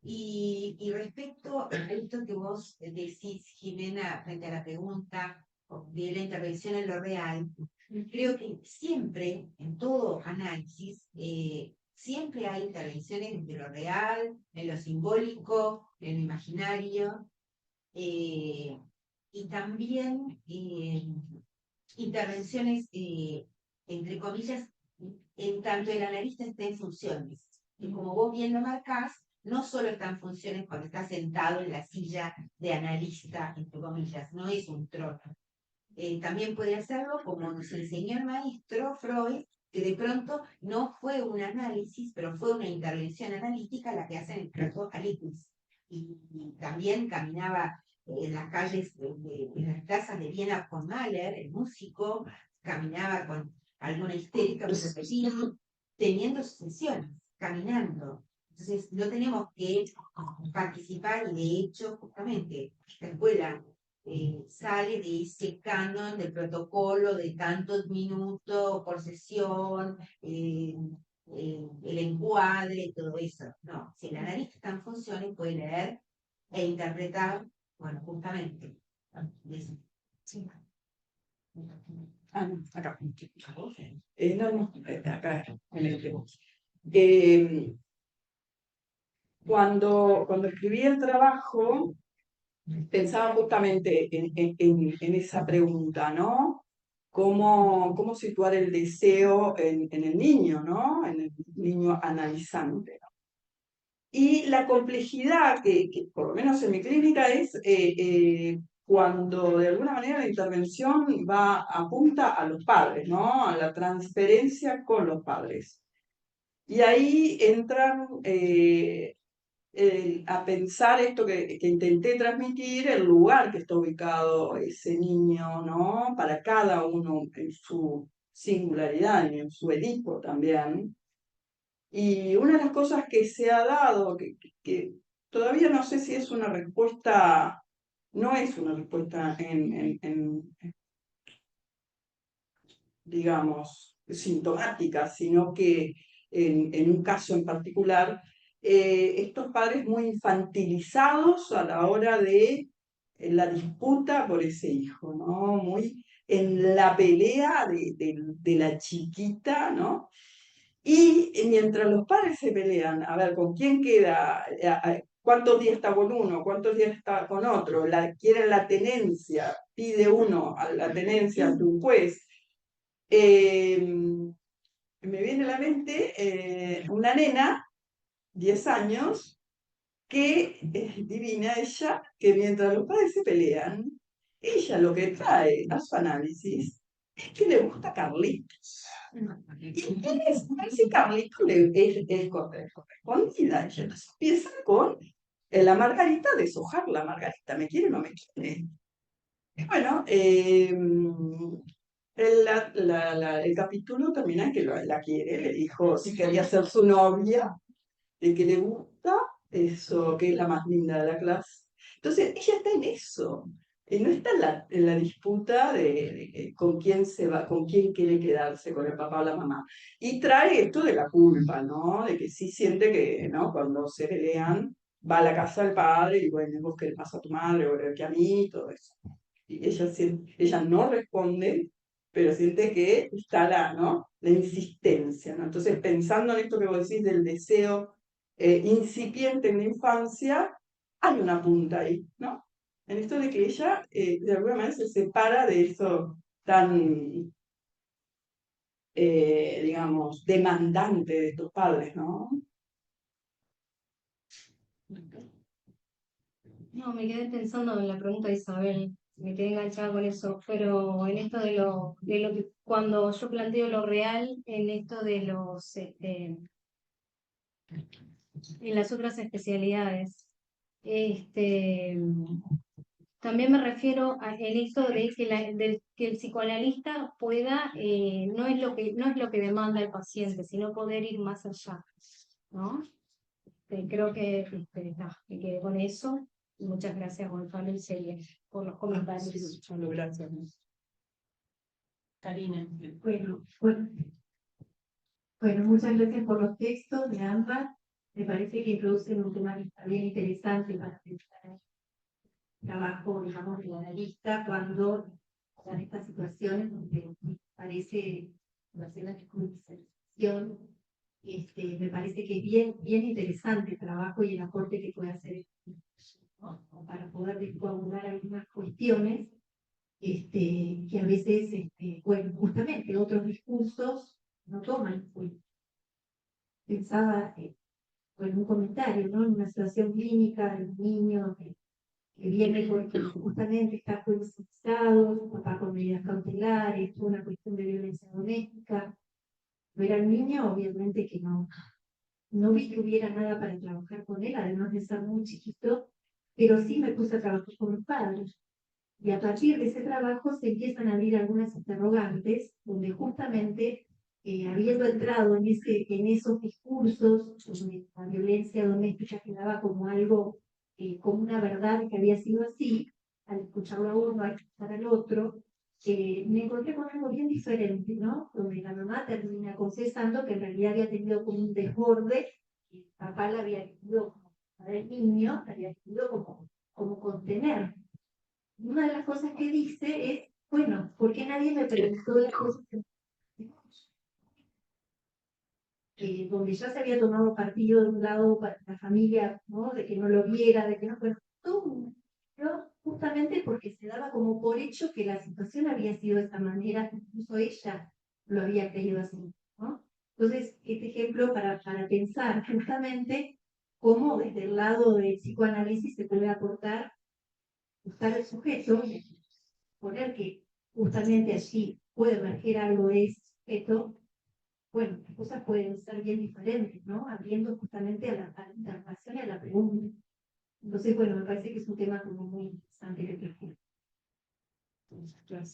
Y respecto a esto que vos decís, Jimena, frente a la pregunta de la intervención en lo real, creo que siempre, en todo análisis, siempre hay intervenciones entre lo real, en lo simbólico, en lo imaginario, y también intervenciones, entre comillas, en tanto el analista esté en funciones. Y como vos bien lo marcás, no solo está en funciones cuando está sentado en la silla de analista, entre comillas, no es un trono. También puede hacerlo como nos enseñó el maestro Freud, que de pronto no fue un análisis, pero fue una intervención analítica la que hace en el caso Alitis. Y también caminaba en las calles, en las plazas de Viena con Mahler, el músico, caminaba con alguna histérica, teniendo sus sesiones, caminando. Entonces, no tenemos que participar y de hecho, justamente, esta escuela sale de ese canon del protocolo de tantos minutos por sesión, el encuadre y todo eso. No, si el analista está en funciones puede leer e interpretar, bueno, justamente. Sí. Ah, no, acá. Acá, en este. Cuando escribí el trabajo, pensaba justamente en esa pregunta, ¿no? ¿Cómo situar el deseo en el niño, ¿no? En el niño analizante, ¿no? Y la complejidad que por lo menos en mi clínica es cuando de alguna manera la intervención apunta a los padres, ¿no? A la transferencia con los padres. Y ahí entran a pensar esto que intenté transmitir, el lugar que está ubicado ese niño, ¿no? Para cada uno en su singularidad y en su Edipo también. Y una de las cosas que se ha dado, que todavía no sé si es una respuesta, no es una respuesta digamos, sintomática, sino que en un caso en particular, estos padres muy infantilizados a la hora de la disputa por ese hijo, ¿no? Muy en la pelea de la chiquita, ¿no? Y mientras los padres se pelean, a ver, ¿con quién queda? ¿Cuántos días está con uno? ¿Cuántos días está con otro? Quieren la tenencia, pide uno a la tenencia ante un juez. Me viene a la mente una nena, 10 años, que es divina ella, que mientras los padres se pelean, ella lo que trae a su análisis es que le gusta Carlitos. Y ese Carlitos es correspondida. Ella entonces empieza con la Margarita, deshojar la Margarita, ¿me quiere o no me quiere? Y bueno, el capítulo termina en que la quiere, le dijo si quería ser su novia, de que le gusta eso, que es la más linda de la clase. Entonces, ella está en eso. No está en la disputa de con quién se va, con quién quiere quedarse, con el papá o la mamá. Y trae esto de la culpa, ¿no? De que sí siente que, ¿no? Cuando se pelean, va a la casa del padre y bueno, vos qué le pasa a tu madre, o que a mí, todo eso. Y ella no responde, pero siente que está ¿no? La insistencia, ¿no? Entonces, pensando en esto que vos decís del deseo incipiente en la infancia, hay una punta ahí, ¿no? En esto de que ella, de alguna manera, se separa de eso tan, digamos, demandante de tus padres, ¿no? No, me quedé pensando en la pregunta de Isabel, me quedé enganchada con eso, pero en esto de lo que cuando yo planteo lo real, en esto de en las otras especialidades, también me refiero en esto de que el psicoanalista pueda, no es lo que demanda el paciente, sino poder ir más allá, ¿no? Creo que me quedé con eso. Muchas gracias, Gonzalo y Celia, por los comentarios. Sí, solo gracias. Karina. Bueno, muchas gracias por los textos de ambas. Me parece que introducen un tema bien interesante para pensar el trabajo, digamos, del analista cuando en estas situaciones donde parece situaciones de judicialización. Me parece que es bien interesante el trabajo y el aporte que puede hacer, ¿no? Para poder descoagular algunas cuestiones que a veces, bueno, justamente otros discursos no toman en cuenta. Pensaba en un comentario, ¿no? En una situación clínica de un niño que viene porque justamente está judicializado, papá con medidas cautelares, una cuestión de violencia doméstica. No era un niño, obviamente que no vi que hubiera nada para trabajar con él, además de ser muy chiquito, pero sí me puse a trabajar con los padres. Y a partir de ese trabajo se empiezan a abrir algunas interrogantes, donde justamente habiendo entrado en esos discursos donde la violencia doméstica quedaba como algo, como una verdad que había sido así, al escucharlo a uno, al escuchar al otro, me encontré con algo bien diferente, ¿no? Donde la mamá termina confesando que en realidad había tenido como un desborde, y el papá la había querido, como el niño, la había querido como contener. Y una de las cosas que dice es, bueno, ¿por qué nadie me preguntó las cosas que donde ya se había tomado partido de un lado para la familia, ¿no? De que no lo viera, de que no, pero tú, ¿no? Justamente porque se daba como por hecho que la situación había sido de esta manera, incluso ella lo había creído así, ¿no? Entonces, este ejemplo para pensar justamente cómo desde el lado del psicoanálisis se puede aportar, buscar el sujeto, poner que justamente allí puede emerger algo de ese sujeto. Bueno, las cosas pueden ser bien diferentes, ¿no? Abriendo justamente a la interpretación y a la pregunta. Entonces, bueno, me parece que es un tema como muy interesante que plantea.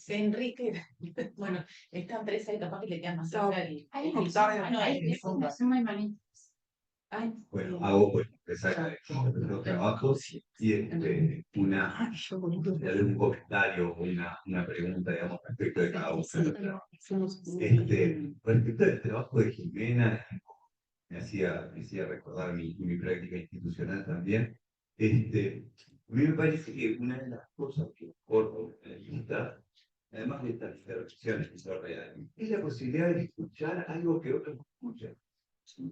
Enrique, bueno, esta empresa y capaz que le queda más No, cerca el. Bueno, hago pues los trabajos y una de un comentario o una pregunta, digamos, respecto de cada uno de los trabajos. Respecto del trabajo de Jimena, me hacía recordar mi práctica institucional también. A mí me parece que una de las cosas que aporta la lista, además de estas intervenciones que son reales, es la posibilidad de escuchar algo que otros no escuchan.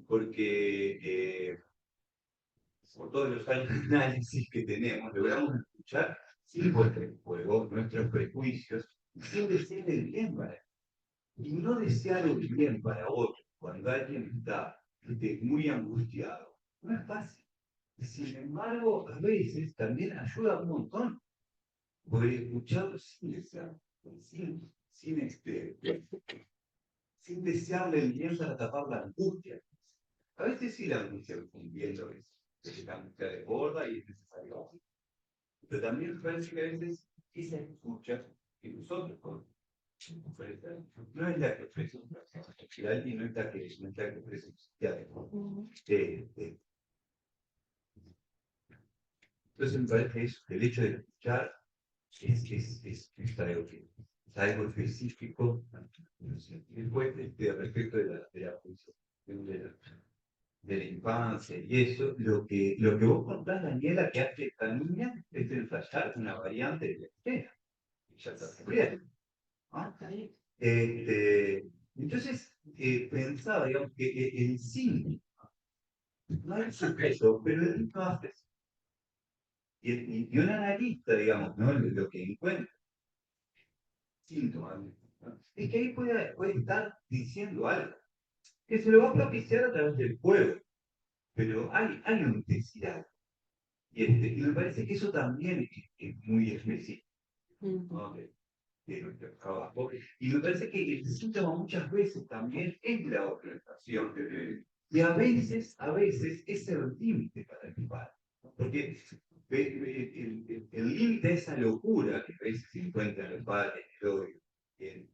Porque por todos los años de análisis que tenemos, logramos escuchar sin poner en juego nuestros prejuicios, sin desear el bien para él. Y no desear el bien para otro cuando alguien está muy angustiado, no es fácil. Sin embargo, a veces también ayuda un montón poder escucharlo sin desear, sin desearle el bien para tapar la angustia. A veces sí la angustia confundiendo es la angustia desborda y es necesario. Pero también me parece que a veces esa escucha que nosotros no es la que ofrece un proceso social y no es la que ofrece un psiquiatra. Entonces me parece que el hecho de escuchar es algo específico. Después, respecto de la función de la infancia y eso, lo que vos contás, Daniela, que hace esta niña es ensayar una variante de la escena. Ya está sufriendo. ¿No? Entonces, pensaba, digamos, que el cine no es sujeto, pero el niño hace eso. Y un analista, digamos, ¿no? Lo que encuentra síntomas, ¿no? Es que ahí puede estar diciendo algo, que se lo va a propiciar a través del juego, pero hay un decir algo. Y me parece que eso también es muy específico, ¿no? De nuestro trabajo. Y me parece que el síntoma muchas veces también es la orientación. Y a veces es el límite para el padre. Porque el límite de esa locura que a veces se encuentra en el padre, en el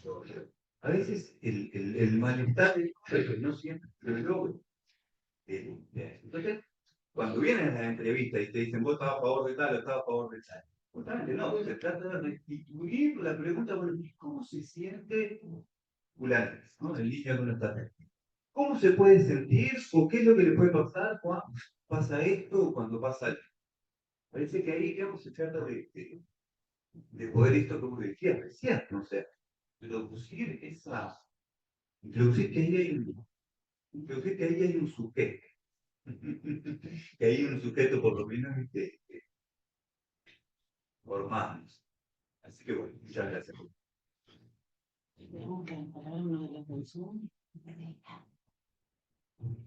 odio, a veces el malestar del padre no siempre lo logra. Entonces, cuando vienen a la entrevista y te dicen, vos estabas a favor de tal o estabas a favor de tal, justamente no, se trata de restituir la pregunta, bueno, ¿cómo se siente fulano, ¿no? En línea con esta técnica? ¿Cómo se puede sentir o qué es lo que le puede pasar cuando pasa esto o cuando pasa esto? Parece que ahí, digamos, se trata de poder esto, como decía recién, no sé, introducir introducir que ahí hay un sujeto. Que hay un sujeto por lo menos formados. Así que bueno, muchas gracias.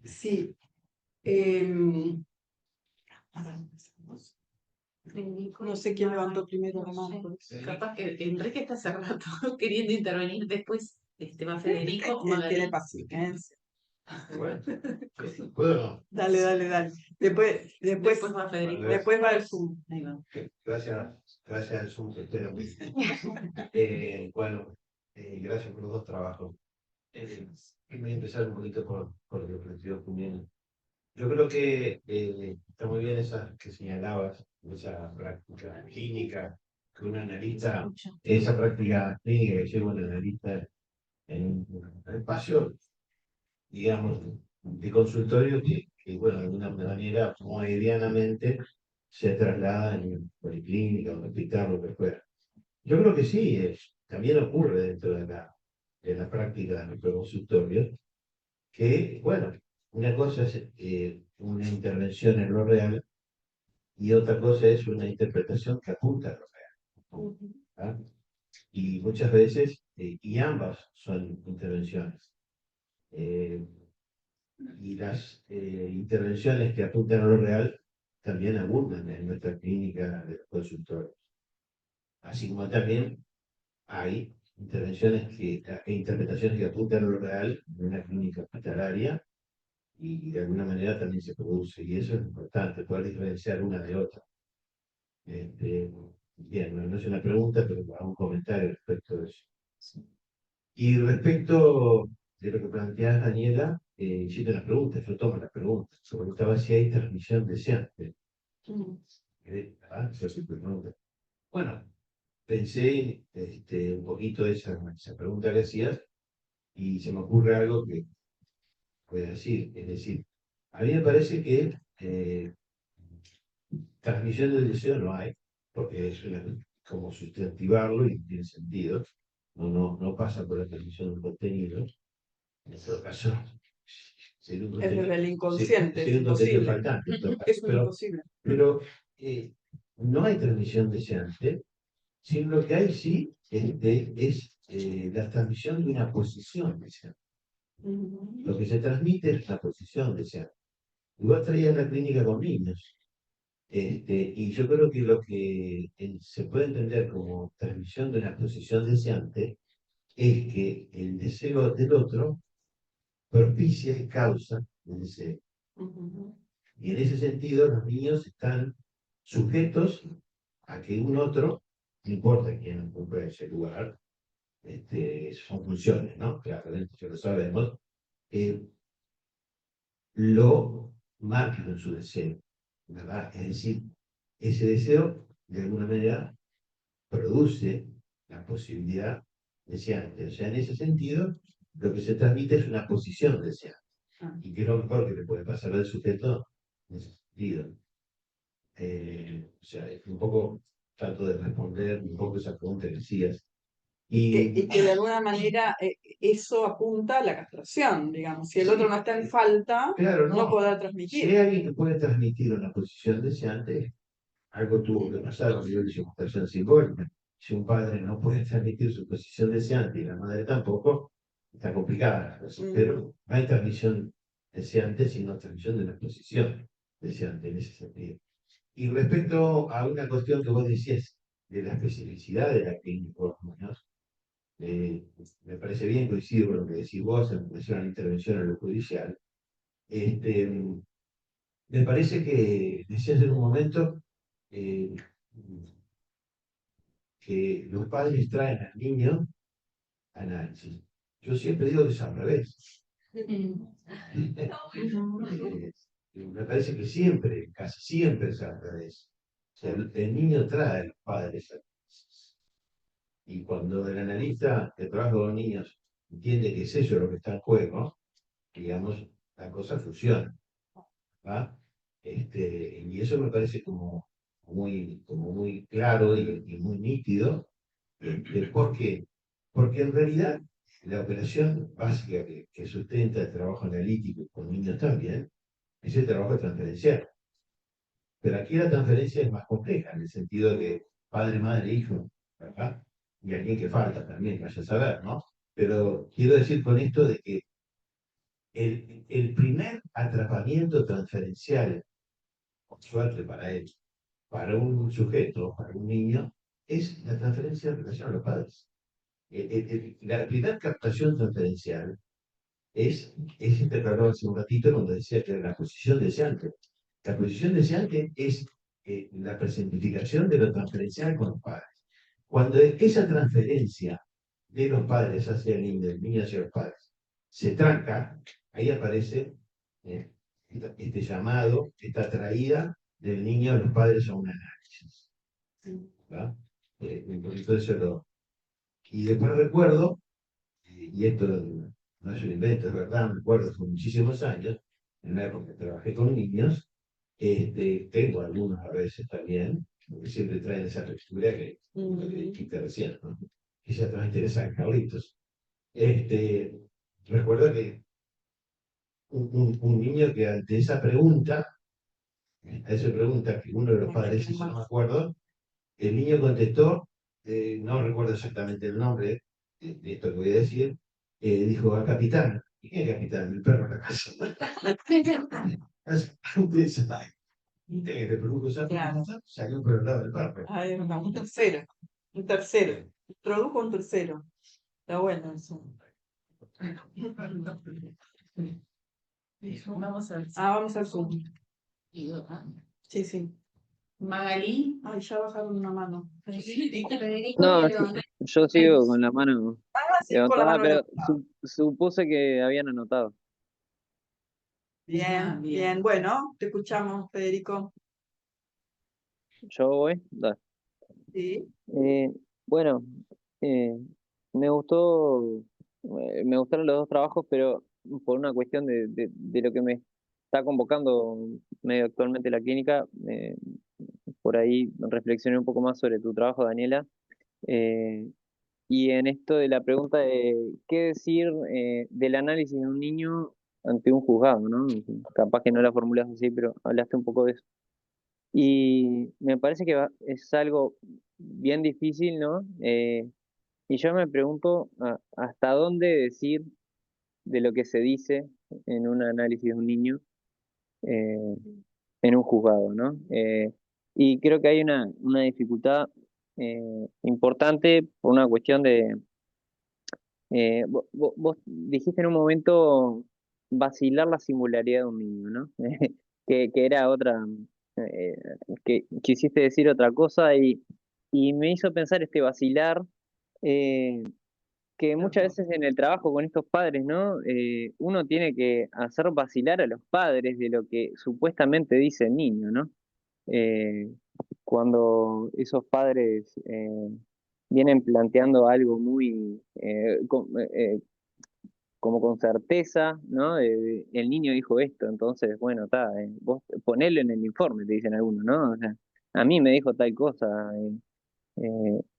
Sí. No sé quién levantó primero la mano. Capaz que Enrique está hace rato queriendo intervenir, después va Federico. Tiene paciencia. Bueno, ¿puedo? Dale. Después va Federico. después va el Zoom. Ahí va. Gracias al Zoom, que esté bueno, gracias por los dos trabajos. empezar un poquito por lo que planteó Julián. Yo creo que está muy bien esa que señalabas, esa práctica clínica que un analista, esa práctica clínica que lleva un analista en un espacio, digamos, de consultorio bueno, de alguna manera, medianamente, se traslada en policlínica, o en hospital, lo que fuera. Yo creo que sí, también ocurre dentro de la práctica de nuestro consultorio, que, bueno, una cosa es una intervención en lo real y otra cosa es una interpretación que apunta a lo real. ¿Ah? Y muchas veces, y ambas son intervenciones. Eh, y las intervenciones que apuntan a lo real también abundan en nuestra clínica de los consultorios. Así como también hay intervenciones e interpretaciones que apuntan a lo real en una clínica hospitalaria y de alguna manera también se produce. Y eso es importante, poder diferenciar una de otra. Bien, no es una pregunta, pero hago un comentario respecto de eso. Y respecto de lo que planteas, Daniela, hiciste una pregunta, yo tomo la pregunta. Se preguntaba si hay transmisión deseante. Esa es tu pregunta. Bueno, pensé un poquito esa pregunta que hacías y se me ocurre algo que puedo decir. Es decir, a mí me parece que transmisión del deseo no hay, porque es como sustantivarlo y no tiene sentido. No pasa por la transmisión del contenido. En todo caso, sería un Es contenido, desde el inconsciente, es sería un contenido imposible. faltante. En todo caso. Es imposible. Pero no hay transmisión deseante, sino lo que hay sí es la transmisión de una posición deseante. Lo que se transmite es la posición deseante. Y vos traías la clínica con niños. Y yo creo que lo que se puede entender como transmisión de una posición deseante es que el deseo del otro propicia y causa el deseo. Y en ese sentido, los niños están sujetos a que un otro, no importa quién ocupe ese lugar, son funciones, ¿no? Claramente, ya lo sabemos, lo marcan en su deseo, ¿verdad? Es decir, ese deseo, de alguna manera, produce la posibilidad deseante. O sea, en ese sentido, lo que se transmite es una posición deseante. Y que es lo mejor que le puede pasar al sujeto en ese sentido. O sea, es un poco, trato de responder un poco esa pregunta que decías. Y que de alguna manera eso apunta a la castración, digamos. Si el otro no está en falta, claro, no podrá Si transmitir. hay alguien que puede transmitir una posición deseante, algo tuvo que pasar a nivel de demostración simbólica. Si un padre no puede transmitir su posición deseante y la madre tampoco, está complicada la cosa. Pero no hay transmisión deseante, sino transmisión de una posición deseante en ese sentido. Y respecto a una cuestión que vos decías de la especificidad de la clínica, me parece bien, coincido con lo que decís vos en relación a la intervención en lo judicial. Me parece que decías en un momento eh, que los padres traen al niño a análisis. Yo siempre digo que es al revés. Me parece que siempre, casi siempre es al revés. O sea, el niño trae a los padres a análisis. Y cuando el analista que trabaja con los niños entiende que es eso lo que está en juego, digamos, la cosa funciona. ¿Va? Y eso me parece como muy claro y muy nítido. ¿Por qué? Porque en realidad la operación básica que sustenta el trabajo analítico con niños también es el trabajo transferencial. Pero aquí la transferencia es más compleja, en el sentido de padre, madre, hijo, ¿verdad? Y alguien que falta también, vaya a saber, ¿no? Pero quiero decir con esto de que el primer atrapamiento transferencial, por suerte para él, para un sujeto, para un niño, es la transferencia en relación a los padres. La primera captación transferencial es este que hablaba hace un ratito cuando decía que la posición deseante. La posición deseante es la presentificación de lo transferencial con los padres. Cuando esa transferencia de los padres hacia el niño hacia los padres, se tranca, ahí aparece este llamado, esta traída del niño a los padres a un análisis. ¿Va? Entonces y después recuerdo, y esto no es un invento, es verdad, me acuerdo hace muchísimos años, en la época que trabajé con niños, tengo algunos a veces también, porque siempre traen esa textura que dijiste recién, ¿no? Que ya también interesa a Carlitos. Recuerdo que un niño que ante esa pregunta, a esa pregunta que uno de los padres hizo, no me acuerdo, el niño contestó, no recuerdo exactamente el nombre de esto que voy a decir, dijo al capitán. ¿Y quién es el capitán? El perro de la casa. Viste que te produjo esa pregunta, salió por el lado del perro. Ah, es verdad, un tercero. Un tercero. Introdujo un tercero. Está bueno eso. Vamos a ver. Vamos al Zoom. Sí, sí. Magalí. Ay, ya bajaron una mano. Federico No, y León. yo sigo con la mano Sí, con la levantada, mano pero levantada. supuse que habían anotado. Bien, bien. Bueno, te escuchamos, Federico. Yo voy. Dale. Sí. Eh, bueno, eh, me gustó, me gustaron los dos trabajos, pero por una cuestión de lo que me está convocando medio actualmente la clínica, por ahí reflexioné un poco más sobre tu trabajo, Daniela. Eh, Y en esto de la pregunta de qué decir del análisis de un niño ante un juzgado, ¿no? Capaz que no la formulas así, pero hablaste un poco de eso. Y me parece que es algo bien difícil, ¿no? Y yo me pregunto hasta dónde decir de lo que se dice en un análisis de un niño eh, en un juzgado, ¿no? Y creo que hay una dificultad importante por una cuestión de vos dijiste en un momento vacilar la singularidad de un niño, ¿no? Que era otra, eh, que quisiste decir otra cosa y me hizo pensar este vacilar, eh, que muchas veces en el trabajo con estos padres, ¿no? Uno tiene que hacer vacilar a los padres de lo que supuestamente dice el niño, ¿no? Eh, cuando esos padres vienen planteando algo muy como con certeza, ¿no? El niño dijo esto, entonces, bueno, está, vos ponelo en el informe, te dicen algunos, ¿no? O sea, a mí me dijo tal cosa,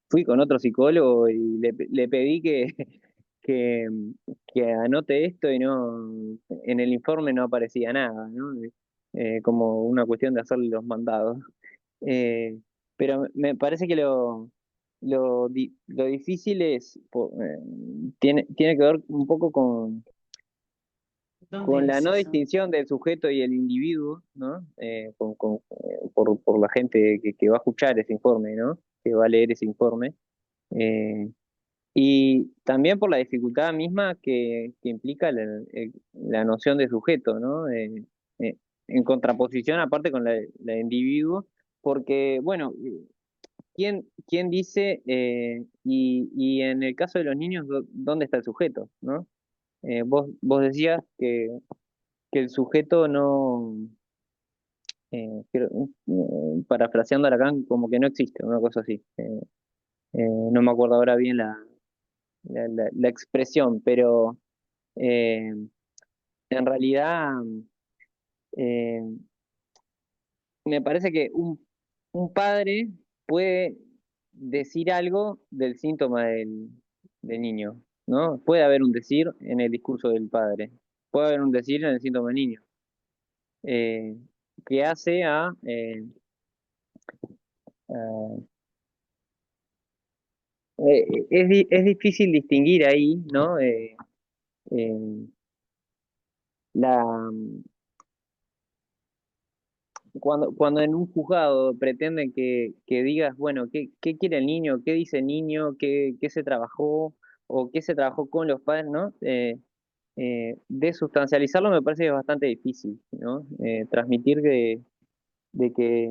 fui con otro psicólogo y le pedí que, que anote esto y no, en el informe no aparecía nada, ¿no? Como una cuestión de hacerle los mandados. Eh, pero me parece que lo difícil tiene que ver un poco ¿Dónde con la es no eso? distinción del sujeto y el individuo, ¿no? Por la gente que va a escuchar ese informe, ¿no? Que va a leer ese informe. Eh, y también por la dificultad misma que implica la noción de sujeto, ¿no? Eh, en contraposición aparte con la de individuo, porque, bueno, ¿quién dice, y en el caso de los niños, dónde está el sujeto, ¿no? Vos decías que el sujeto no, parafraseando a Lacan, como que no existe, una cosa así. No me acuerdo ahora bien la expresión, pero eh, en realidad eh, me parece que un padre puede decir algo del síntoma del niño, ¿no? Puede haber un decir en el discurso del padre, puede haber un decir en el síntoma del niño, eh, que hace a- es difícil distinguir ahí, ¿no? Eh, la, cuando en un juzgado pretenden que digas, bueno, qué quiere el niño, qué dice el niño, qué se trabajó o qué se trabajó con los padres, ¿no? Desustancializarlo me parece que es bastante difícil, ¿no? Transmitir de que,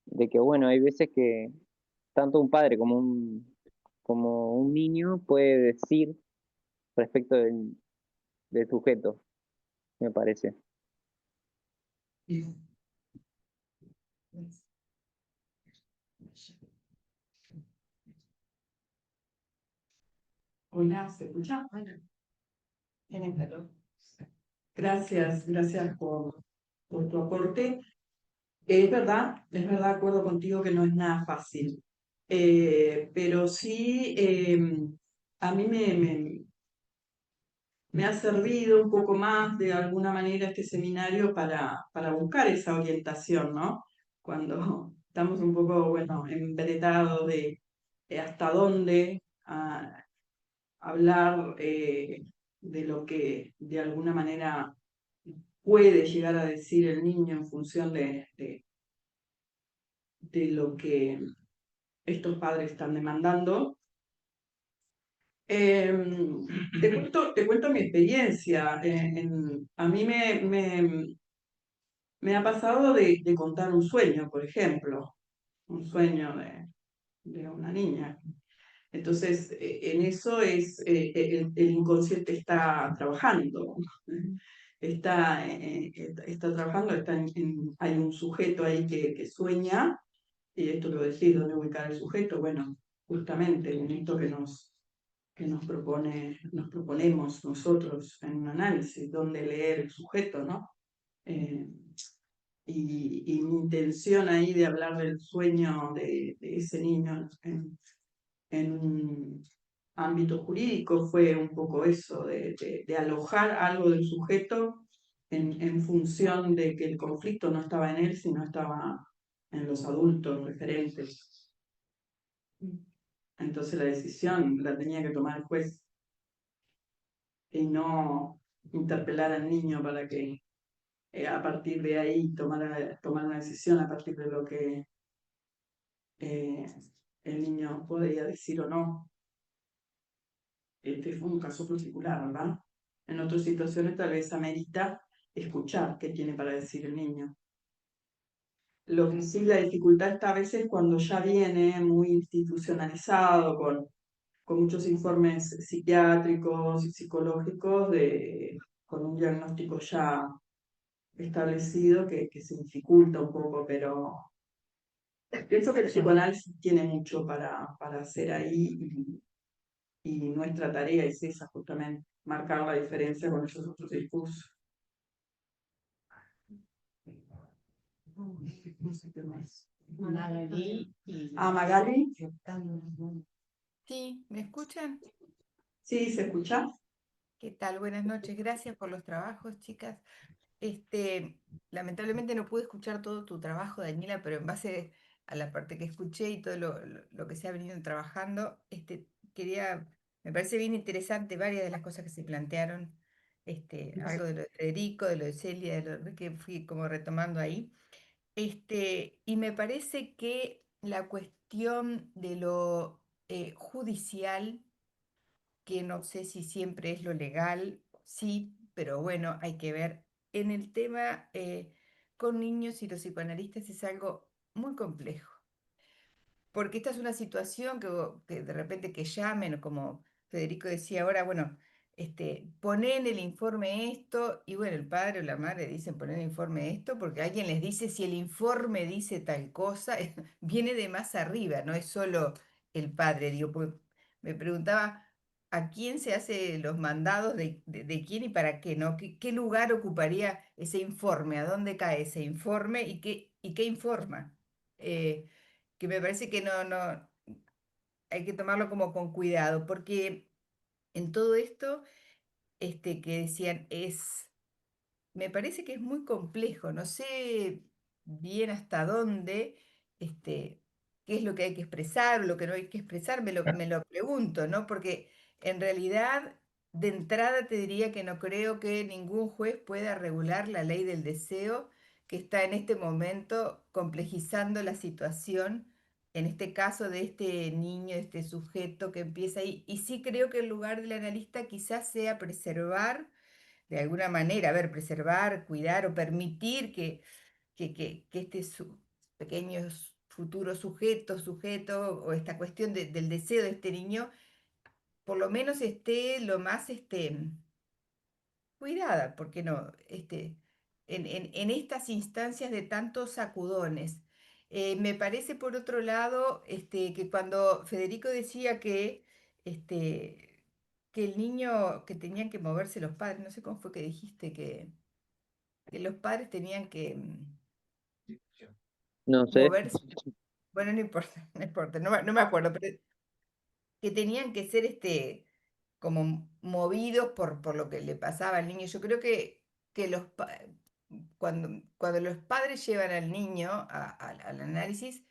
de que, bueno, hay veces que tanto un padre como un niño puede decir respecto del sujeto, me parece. Hola, ¿se escucha? Gracias, gracias por tu aporte. Es verdad, acuerdo contigo que no es nada fácil. Pero sí, a mí me ha servido un poco más de alguna manera este seminario para buscar esa orientación, ¿no? Cuando estamos un poco, bueno, embretados de hasta dónde hablar de lo que de alguna manera puede llegar a decir el niño en función de lo que estos padres están demandando. Te cuento mi experiencia. A mí me ha pasado de contar un sueño, por ejemplo, un sueño de una niña. Entonces, en eso el inconsciente está trabajando. Está trabajando, hay un sujeto ahí que sueña, y esto que decís, ¿dónde ubicar el sujeto? Bueno, justamente en esto que nos proponemos nosotros en un análisis, dónde leer el sujeto, ¿no? Y mi intención ahí de hablar del sueño de ese niño en un ámbito jurídico fue un poco eso, de alojar algo del sujeto en función de que el conflicto no estaba en él, sino estaba en los adultos referentes. Entonces la decisión la tenía que tomar el juez y no interpelar al niño para que a partir de ahí tomar una decisión a partir de lo que eh, el niño podía decir o no. Este fue un caso particular, ¿verdad? En otras situaciones tal vez amerita escuchar qué tiene para decir el niño. Lo que sí, la dificultad está a veces cuando ya viene muy institucionalizado, con muchos informes psiquiátricos y psicológicos, con un diagnóstico ya establecido que se dificulta un poco, pero pienso que el psicoanálisis tiene mucho para hacer ahí y nuestra tarea es esa, justamente, marcar la diferencia con esos otros discursos. No sé qué más. Magali. Magali. Sí, ¿me escuchan? Sí, ¿se escucha? ¿Qué tal? Buenas noches. Gracias por los trabajos, chicas. Lamentablemente no pude escuchar todo tu trabajo, Daniela, pero en base a la parte que escuché y todo lo que se ha venido trabajando, me parece bien interesante varias de las cosas que se plantearon, algo de lo de Federico, de lo de Celia, de lo que fui como retomando ahí. Y me parece que la cuestión de lo judicial, que no sé si siempre es lo legal, sí, pero bueno, hay que ver. En el tema con niños y los psicoanalistas es algo muy complejo, porque esta es una situación que de repente que llamen, o como Federico decía ahora, bueno, poné en el informe esto, y bueno, el padre o la madre dicen poner en el informe esto, porque alguien les dice si el informe dice tal cosa, viene de más arriba, no es solo el padre, digo, porque me preguntaba a quién se hace los mandados de quién y para qué, ¿no? ¿Qué lugar ocuparía ese informe? ¿A dónde cae ese informe y qué informa? Que me parece que no, hay que tomarlo como con cuidado, porque en todo esto, que decían, me parece que es muy complejo, no sé bien hasta dónde, qué es lo que hay que expresar o lo que no hay que expresar, me lo pregunto, ¿no? Porque en realidad, de entrada te diría que no creo que ningún juez pueda regular la ley del deseo que está en este momento complejizando la situación, en este caso de este niño, de este sujeto que empieza ahí. Y sí creo que el lugar del analista quizás sea preservar de alguna manera, a ver, preservar, cuidar o permitir que este pequeño futuro sujeto, o esta cuestión del deseo de este niño, por lo menos esté lo más cuidada, ¿por qué no? En estas instancias de tantos sacudones. Me parece, por otro lado, que cuando Federico decía que el niño, que tenían que moverse los padres, no sé cómo fue que dijiste, que los padres tenían que No sé. moverse, bueno, no importa, no importa, no me acuerdo, pero que tenían que ser como movidos por lo que le pasaba al niño. Yo creo que cuando los padres llevan al niño al análisis,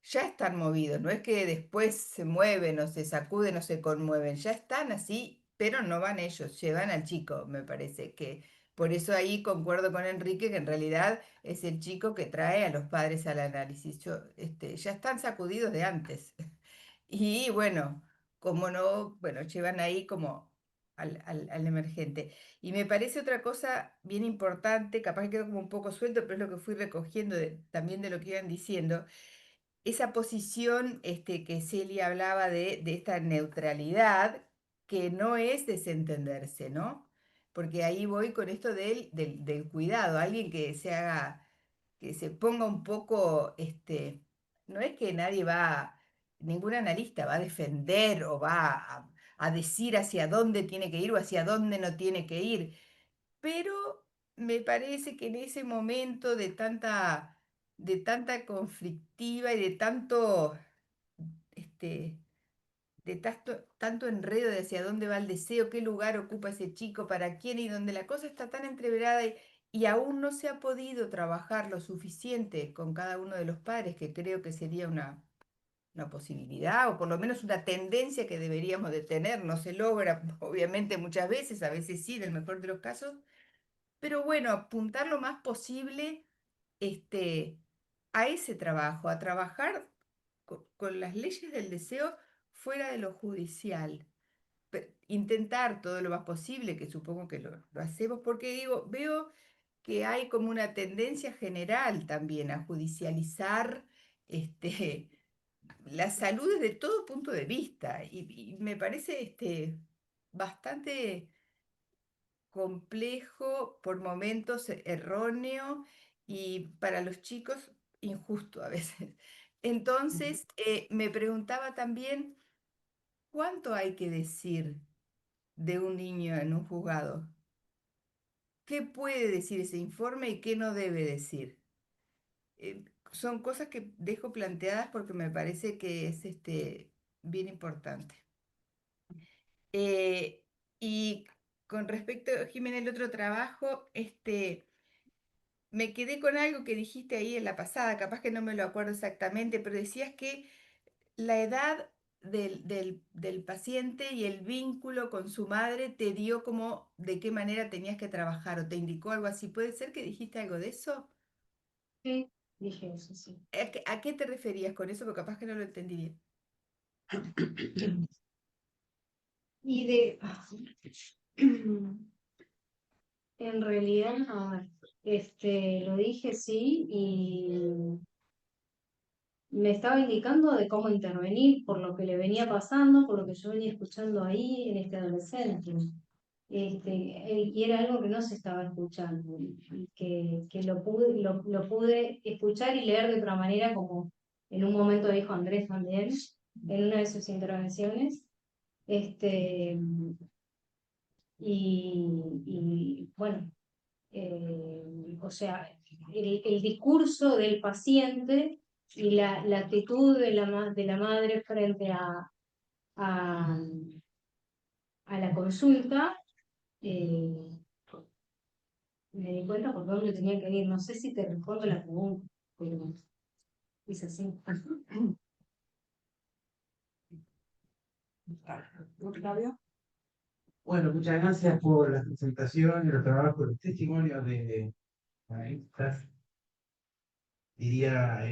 ya están movidos, no es que después se mueven o se sacuden o se conmueven, ya están así, pero no van ellos, llevan al chico, me parece que por eso ahí concuerdo con Enrique que en realidad es el chico que trae a los padres al análisis. Ya están sacudidos de antes. Y bueno, como no, bueno, llevan ahí como al emergente. Y me parece otra cosa bien importante, capaz que quedó como un poco suelto, pero es lo que fui recogiendo también de lo que iban diciendo, esa posición que Celia hablaba de esta neutralidad, que no es desentenderse, ¿no? Porque ahí voy con esto del cuidado, alguien que se haga, que se ponga un poco, no es que nadie ningún analista va a defender o va a decir hacia dónde tiene que ir o hacia dónde no tiene que ir, pero me parece que en ese momento de tanta conflictiva y este, de tanto enredo de hacia dónde va el deseo, qué lugar ocupa ese chico, para quién, y donde la cosa está tan entreverada y aún no se ha podido trabajar lo suficiente con cada uno de los padres, que creo que sería una posibilidad o por lo menos una tendencia que deberíamos de tener. No se logra, obviamente, muchas veces, a veces sí, en el mejor de los casos, pero bueno, apuntar lo más posible este, a ese trabajo, a trabajar con las leyes del deseo fuera de lo judicial. Intentar todo lo más posible, que supongo que lo hacemos, porque digo, veo que hay como una tendencia general también a judicializar la salud desde todo punto de vista, y me parece bastante complejo, por momentos erróneo y para los chicos injusto a veces. Entonces, me preguntaba también, ¿cuánto hay que decir de un niño en un juzgado? ¿Qué puede decir ese informe y qué no debe decir? Son cosas que dejo planteadas porque me parece que es bien importante. Eh, y con respecto, Jimena, el otro trabajo, me quedé con algo que dijiste ahí en la pasada, capaz que no me lo acuerdo exactamente, pero decías que la edad del paciente y el vínculo con su madre te dio como de qué manera tenías que trabajar o te indicó algo así. ¿Puede ser que dijiste algo de eso? Sí, dije eso, sí. ¿A qué te referías con eso? Porque capaz que no lo entendí bien. Y en realidad, a ver, lo dije sí, y me estaba indicando de cómo intervenir por lo que le venía pasando, por lo que yo venía escuchando ahí en este adolescente. Y era algo que no se estaba escuchando, y que lo pude escuchar y leer de otra manera, como en un momento dijo Andrés también, en una de sus intervenciones. Este, y bueno, o sea, el discurso del paciente y la actitud de la madre frente a, a la consulta, eh, me di cuenta por dónde tenía que ir. No sé si te respondo la pregunta, pero es así. Octavio. Bueno, muchas gracias por la presentación y el trabajo, los testimonios de analistas. Diría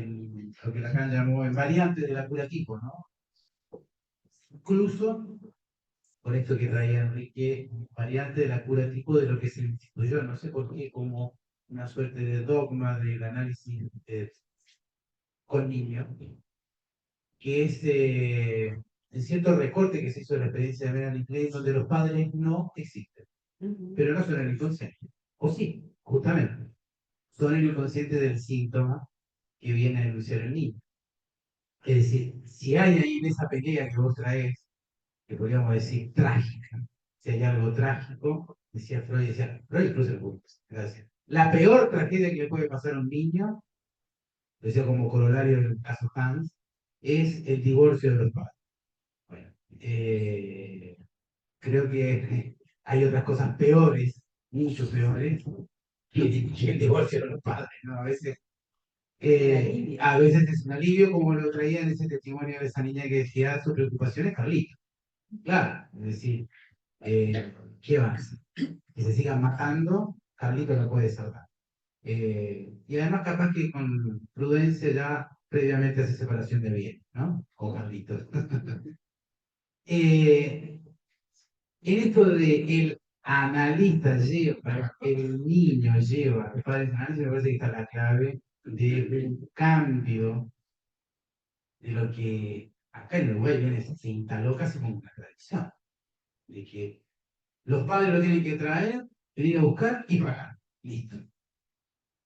lo que Lacan llamó el variante de la cura tipo, ¿no? Incluso, por esto que traía Enrique, variante de la cura tipo de lo que se instituyó, no sé por qué, como una suerte de dogma del análisis con niños, que es en cierto recorte que se hizo de la experiencia de Melanie Klein, donde los padres no existen, pero no son el inconsciente. O sí, justamente, son el inconsciente del síntoma que viene a denunciar el niño. Es decir, si hay ahí en esa pelea que vos traes, que podríamos decir trágica, si hay algo trágico, decía Freud incluso el punto, gracias. La peor tragedia que le puede pasar a un niño, decía como corolario del caso Hans, es el divorcio de los padres. Bueno, creo que hay otras cosas peores, mucho peores, que el divorcio de los padres, ¿no? A veces es un alivio, como lo traía en ese testimonio de esa niña que decía, su preocupación es Carlito. Claro, es decir, ¿qué más? Que se sigan matando, Carlito no puede salvar. Y además capaz que con prudencia ya previamente hace separación de bienes, ¿no? Con Carlitos. En esto de el analista lleva, el niño lleva, el padre análisis, me parece que está la clave de un cambio de lo que acá en Uruguay viene, se instaló casi como una tradición, de que los padres lo tienen que traer, venir a buscar y pagar. Listo.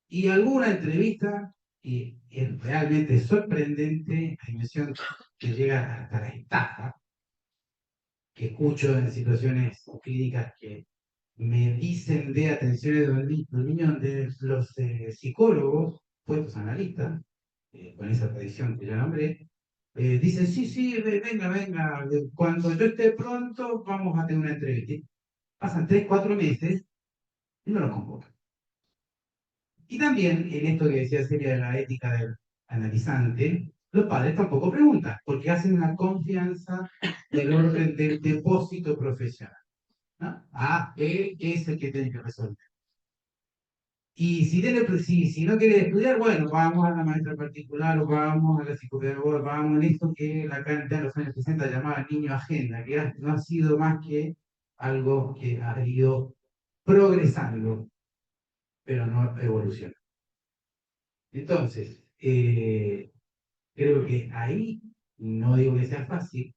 Y alguna entrevista, y es realmente sorprendente la dimensión que llega hasta la estafa, que escucho en situaciones clínicas que me dicen de atenciones de los niños, de los psicólogos, puestos analistas, con esa tradición que ya nombré, dicen, sí, sí, venga, venga, cuando yo esté pronto vamos a tener una entrevista. Pasan 3, 4 meses y no los convocan. Y también, en esto que decía Celia de la ética del analizante, los padres tampoco preguntan, porque hacen una confianza del orden del depósito profesional, ¿no? Él es el que tiene que resolver. Y si no quiere estudiar, bueno, vamos a la maestra particular o vamos a la psicopedagoga, vamos en esto que la cantidad de los años 60 llamaba niño agenda, que no ha sido más que algo que ha ido progresando, pero no evolucionando. Entonces, creo que ahí, no digo que sea fácil,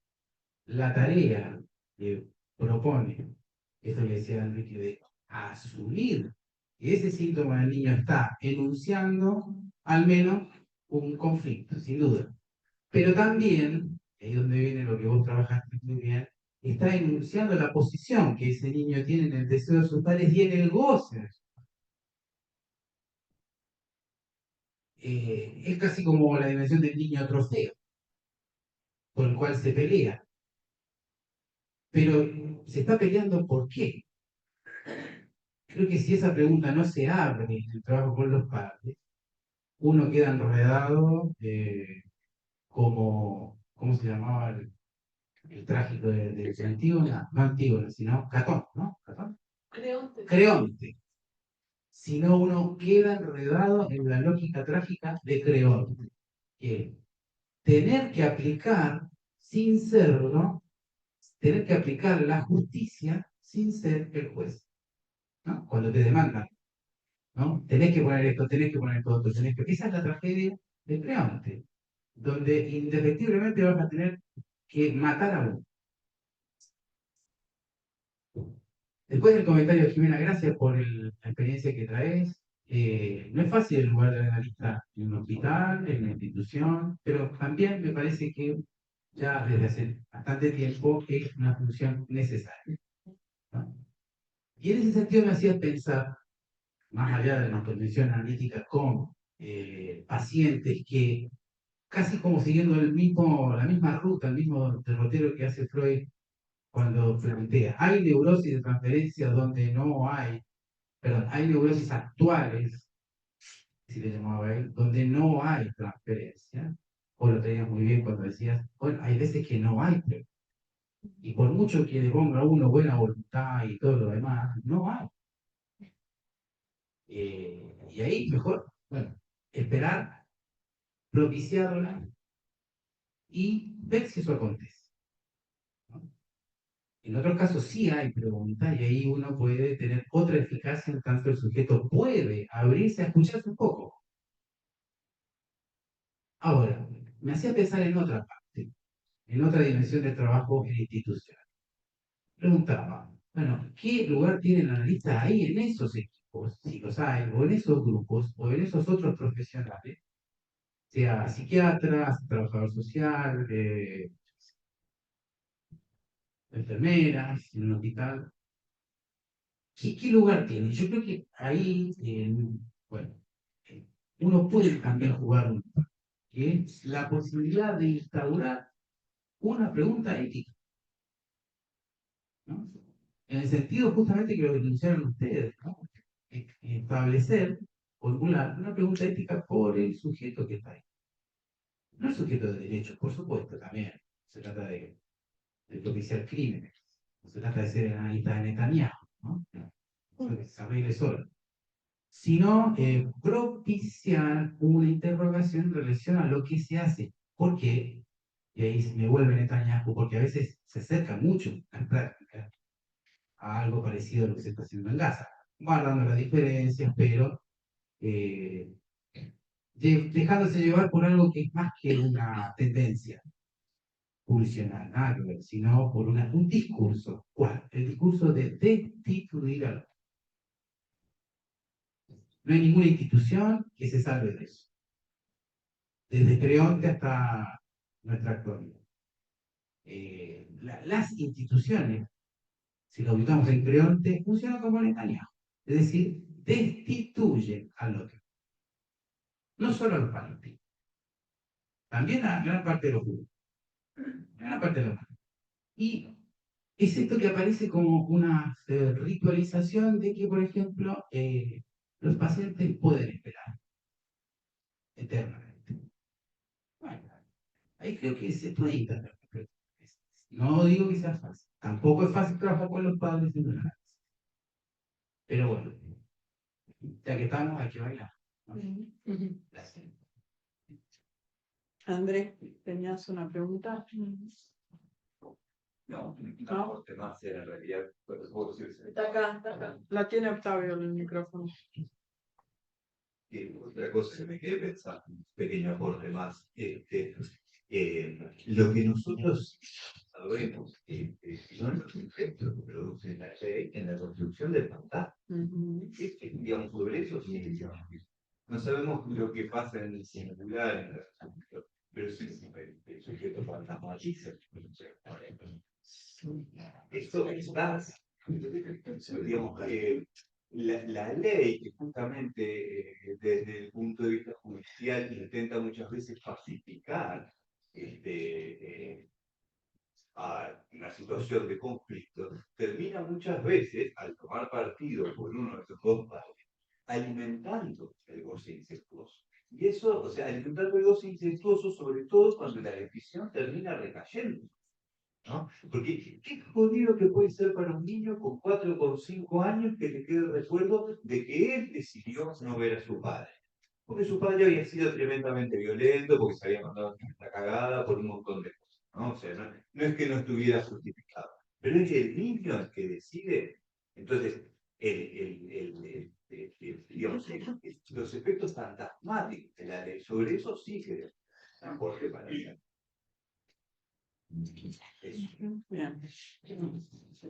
la tarea que propone, esto que decía Enrique, de asumir que ese síntoma del niño está enunciando al menos un conflicto, sin duda. Pero también, ahí es donde viene lo que vos trabajaste muy bien, está enunciando la posición que ese niño tiene en el deseo de sus padres y en el goce. Es casi como la dimensión del niño trofeo, por el cual se pelea. Pero se está peleando ¿por qué? Creo que si esa pregunta no se abre en el trabajo con los padres, uno queda enredado como, ¿cómo se llamaba el trágico de Antígona? No Antígona, sino Catón, ¿no? ¿Catón? Creonte. Creonte. Si no, uno queda enredado en la lógica trágica de Creonte. Que tener que aplicar sin serlo, tener que aplicar la justicia sin ser el juez, ¿no? Cuando te demandan, ¿no? Tenés que poner esto, tenés que poner todo otro, tenés que... Esa es la tragedia de Creonte, donde indefectiblemente vas a tener que matar a uno. Después del comentario, Jimena, gracias por la experiencia que traes. No es fácil el lugar de analista en un hospital, en una institución, pero también me parece que ya desde hace bastante tiempo es una función necesaria, ¿no? Y en ese sentido me hacía pensar, más allá de la intervención analítica con pacientes que casi como siguiendo la misma ruta, el mismo derrotero que hace Freud cuando plantea, hay neurosis de transferencia donde no hay, perdón, hay neurosis actuales, si le llamaba él, donde no hay transferencia. O lo tenías muy bien cuando decías, bueno, hay veces que no hay, y por mucho que le ponga uno buena voluntad y todo lo demás, no hay. Y ahí mejor, bueno, esperar, propiciarla y ver si eso acontece, ¿no? En otros casos sí hay preguntas y ahí uno puede tener otra eficacia en tanto el sujeto puede abrirse a escucharse un poco. Ahora, me hacía pensar en otra parte. en otra dimensión del trabajo institucional. Preguntaba, bueno, ¿qué lugar tiene el analista ahí en esos equipos, si los hay, o en esos grupos, o en esos otros profesionales, sea psiquiatra, trabajador social, enfermeras, en un hospital? ¿Qué lugar tiene? Yo creo que ahí, bueno, uno puede también jugar un lugar, que es la posibilidad de instaurar una pregunta ética, ¿no? En el sentido justamente que lo denunciaron ustedes, ¿no? Establecer, formular una pregunta ética por el sujeto que está ahí. No el sujeto de derechos, por supuesto, también. Se trata de propiciar crímenes. No se trata de ser el analista de Netanyahu, ¿no? Eso que se arregle solo. Sino propiciar una interrogación en relación a lo que se hace. ¿Por qué? Y ahí me vuelve Netanyahu, porque a veces se acerca mucho en práctica a algo parecido a lo que se está haciendo en Gaza, guardando las diferencias, pero dejándose llevar por algo que es más que una tendencia pulsional, nada que ver, sino por un discurso. ¿Cuál? El discurso de destituir al otro. No hay ninguna institución que se salve de eso. Desde Creonte hasta nuestra actualidad. Las instituciones, si lo ubicamos en Creonte, funcionan como Netanyahu. Es decir, destituyen al otro. No solo a los palestinos, también a gran parte de los judíos. Gran parte de los judíos. Y es esto que aparece como una ritualización de que, por ejemplo, los pacientes pueden esperar eternamente. Bueno, ahí creo que se puede interpretar. No digo que sea fácil. Tampoco es fácil trabajar con los padres en una. Pero bueno, ya que estamos, hay que bailar, ¿no? Gracias. Andrés, ¿tenías una pregunta? No, un aporte más en realidad. Está acá, está acá. La tiene Octavio en el micrófono. Y otra cosa que me quedé pensando, un pequeño aporte más, lo que nosotros sabemos no es los efectos que produce la ley en la construcción del fantasma. Digamos, sobre eso sí, no sabemos lo que pasa en el singular, en la construcción, pero sí el sujeto fantasmatiza. Esto está, digamos, la ley que justamente desde el punto de vista judicial intenta muchas veces pacificar a una situación de conflicto, termina muchas veces, al tomar partido por uno de estos dos padres, alimentando el goce incestuoso. Y eso, o sea, alimentando el goce incestuoso, sobre todo cuando la decisión termina recayendo, ¿no? Porque qué jodido que puede ser para un niño con 4 o con 5 años que le quede el recuerdo de que él decidió no ver a su padre. Porque su padre había sido tremendamente violento, porque se había mandado una cagada por un montón de cosas, ¿no? O sea, no es que no estuviera justificado, pero es el niño el que decide. Entonces, digamos, los efectos fantasmáticos de la ley, sobre eso sí que es un aporte para hacer. Bien.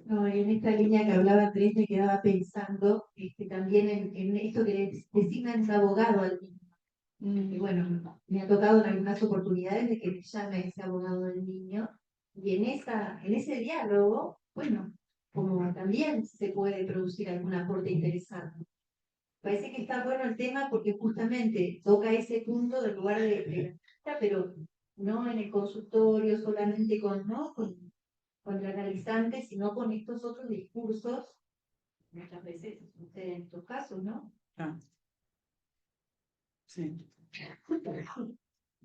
No, en esta línea que hablaba Andrés me quedaba pensando también en esto que designan un abogado al niño. Y bueno, me ha tocado en algunas oportunidades de que me llame ese abogado del niño. Y en ese diálogo, bueno, como también se puede producir algún aporte interesante. Parece que está bueno el tema porque justamente toca ese punto del lugar de la pero no en el consultorio solamente ¿no? con el analizante, sino con estos otros discursos, muchas veces sucede en estos casos, ¿no? Ah. Sí.